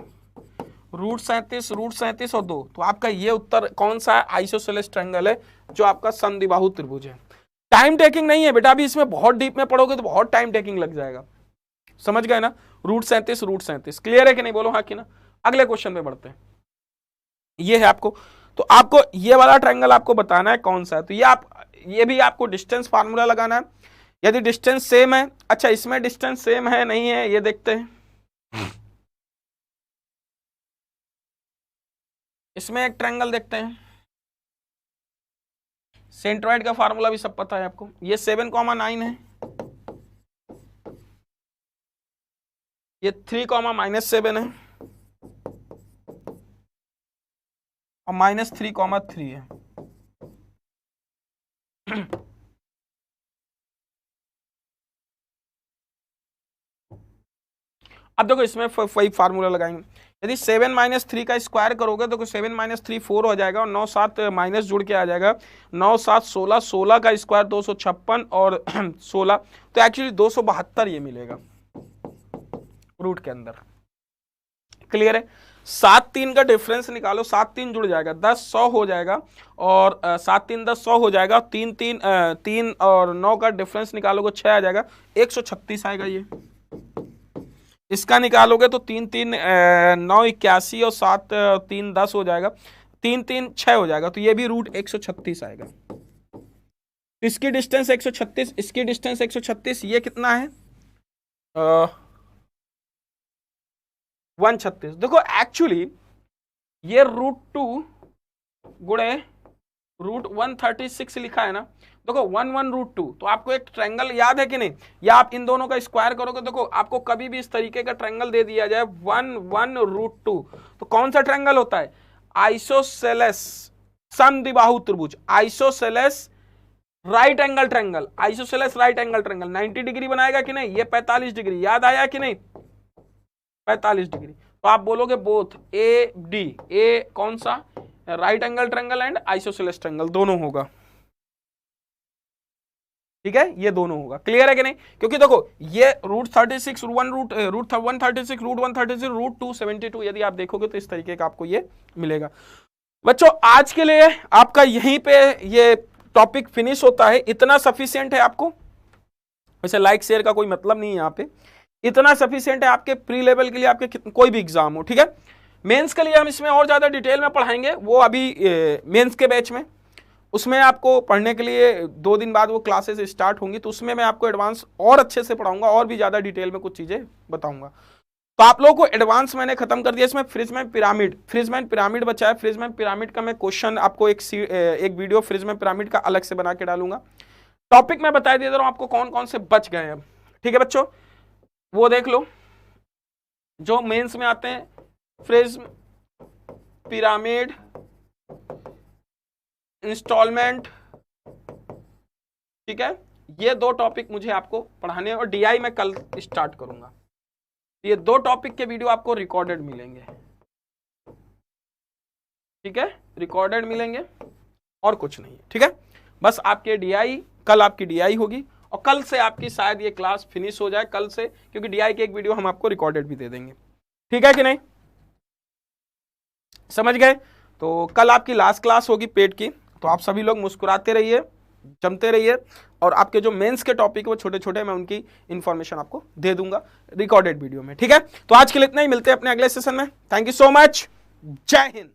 और 2, तो आपका ये उत्तर कौन सा है, आइसोसेलेस ट्रायंगल है जो आपका समद्विबाहु त्रिभुज है। टाइम टेकिंग नहीं है बेटा, अभी इसमें बहुत डीप में पढ़ोगे तो बहुत टाइम टेकिंग लग जाएगा, समझ गए ना। रूट 37 क्लियर है कि नहीं, बोलो हाँ कि ना। अगले क्वेश्चन पे बढ़ते हैं, ये है आपको, तो आपको ये वाला ट्रायंगल आपको बताना है कौन सा है, तो ये भी आपको डिस्टेंस फार्मूला लगाना है। यदि डिस्टेंस सेम है, अच्छा इसमें डिस्टेंस सेम है नहीं है ये देखते हैं। इसमें एक ट्रायंगल देखते हैं, सेंट्रॉइड का फार्मूला भी सब पता है आपको, ये 7,9 है, ये 3,-7 है और -3,3 है। अब देखो इसमें वही फार्मूला लगाएंगे, यदि 7 - 3 का स्क्वायर करोगे तो 7 - 3 4 हो जाएगा और 9 7 माइनस जुड़ के आ जाएगा, 9 7 16, 16 का स्क्वायर 256 और 16, तो एक्चुअली 272 ये मिलेगा रूट के अंदर। क्लियर है। 7 3 का डिफरेंस निकालो, 7 3 जुड़ जाएगा 10 100 हो जाएगा और 7 3 10 100 हो जाएगा, 3 3 और 9 का डिफरेंस निकालोगे 6 आ जाएगा, 136 आएगा ये। इसका निकालोगे तो 3 3 9 81 और 7 3 10 हो जाएगा, 3 3 6 हो जाएगा, तो ये भी रूट 136 आएगा। इसकी डिस्टेंस 136, इसकी डिस्टेंस 136, ये कितना है 136। देखो एक्चुअली ये √2 गुणे रूट 136 लिखा है ना, देखो 1 1 √2, तो आपको एक ट्रायंगल याद है कि नहीं, या आप इन दोनों का स्क्वायर करोगे, देखो आपको कभी भी इस तरीके का ट्रायंगल दे दिया जाए 1 1 √2, तो कौन सा ट्रायंगल होता है, आइसोसेलेस समद्विबाहु त्रिभुज, isosceles right angle triangle, isosceles right angle triangle 90 degree बनाएगा कि नहीं, ये 45 डिग्री, याद आया कि नहीं 45 डिग्री, तो आप बोलोगे बोथ ए डी, ए कौन सा, right angle triangle and isosceles triangle, दोनों होगा, ठीक है, ये दोनों होगा। क्लियर है कि नहीं, क्योंकि देखो ये √36 √1 136 √136 √272, यदि आप देखोगे तो इस तरीके का आपको ये मिलेगा। बच्चों आज के लिए आपका यहीं पे ये टॉपिक फिनिश होता है, इतना सफिशिएंट है आपको, वैसे लाइक शेयर का कोई मतलब नहीं है यहाँ पे, इतना सफिशिएंट है आपके प्री लेवल के लिए, आपके कोई भी एग्जाम हो, ठीक है। मेंस के लिए हम इसमें और ज्यादा डिटेल में पढ़ाएंगे, वो अभी मेंस के बैच में, उसमें आपको पढ़ने के लिए 2 दिन बाद वो क्लासेस स्टार्ट होंगी, तो उसमें मैं आपको एडवांस और अच्छे से पढ़ाऊंगा और भी ज्यादा डिटेल में कुछ चीजें बताऊंगा। तो आप लोगों को एडवांस मैंने खत्म कर दिया। इसमें फ्रिजमैन पिरामिड बचा है, फ्रिजमैन पिरामिड का मैं क्वेश्चन आपको एक वीडियो फ्रिजमैन पिरामिड का अलग से बना के डालूंगा। टॉपिक मैं बता दे रहा हूं आपको कौन कौन से बच गए हैं अब, ठीक है बच्चों, वो देख लो जो मेंस में आते हैं, फ्रिज्म, पिरामिड, इंस्टॉलमेंट, ठीक है, ये 2 टॉपिक मुझे आपको पढ़ाने, और डीआई मैं कल स्टार्ट करूंगा। ये 2 टॉपिक के वीडियो आपको रिकॉर्डेड मिलेंगे, ठीक है, रिकॉर्डेड मिलेंगे और कुछ नहीं, ठीक है, बस आपके डीआई, कल आपकी डीआई होगी और कल से आपकी शायद ये क्लास फिनिश हो जाए कल से, क्योंकि डीआई के एक वीडियो हम आपको रिकॉर्डेड भी दे देंगे, ठीक है कि नहीं, समझ गए। तो कल आपकी लास्ट क्लास होगी पेट की, तो आप सभी लोग मुस्कुराते रहिए, जमते रहिए, और आपके जो मेंस के टॉपिक है वो छोटे छोटे मैं उनकी इंफॉर्मेशन आपको दे दूंगा रिकॉर्डेड वीडियो में, ठीक है। तो आज के लिए इतना ही, मिलते हैं अपने अगले सेशन में। थैंक यू सो मच, जय हिंद।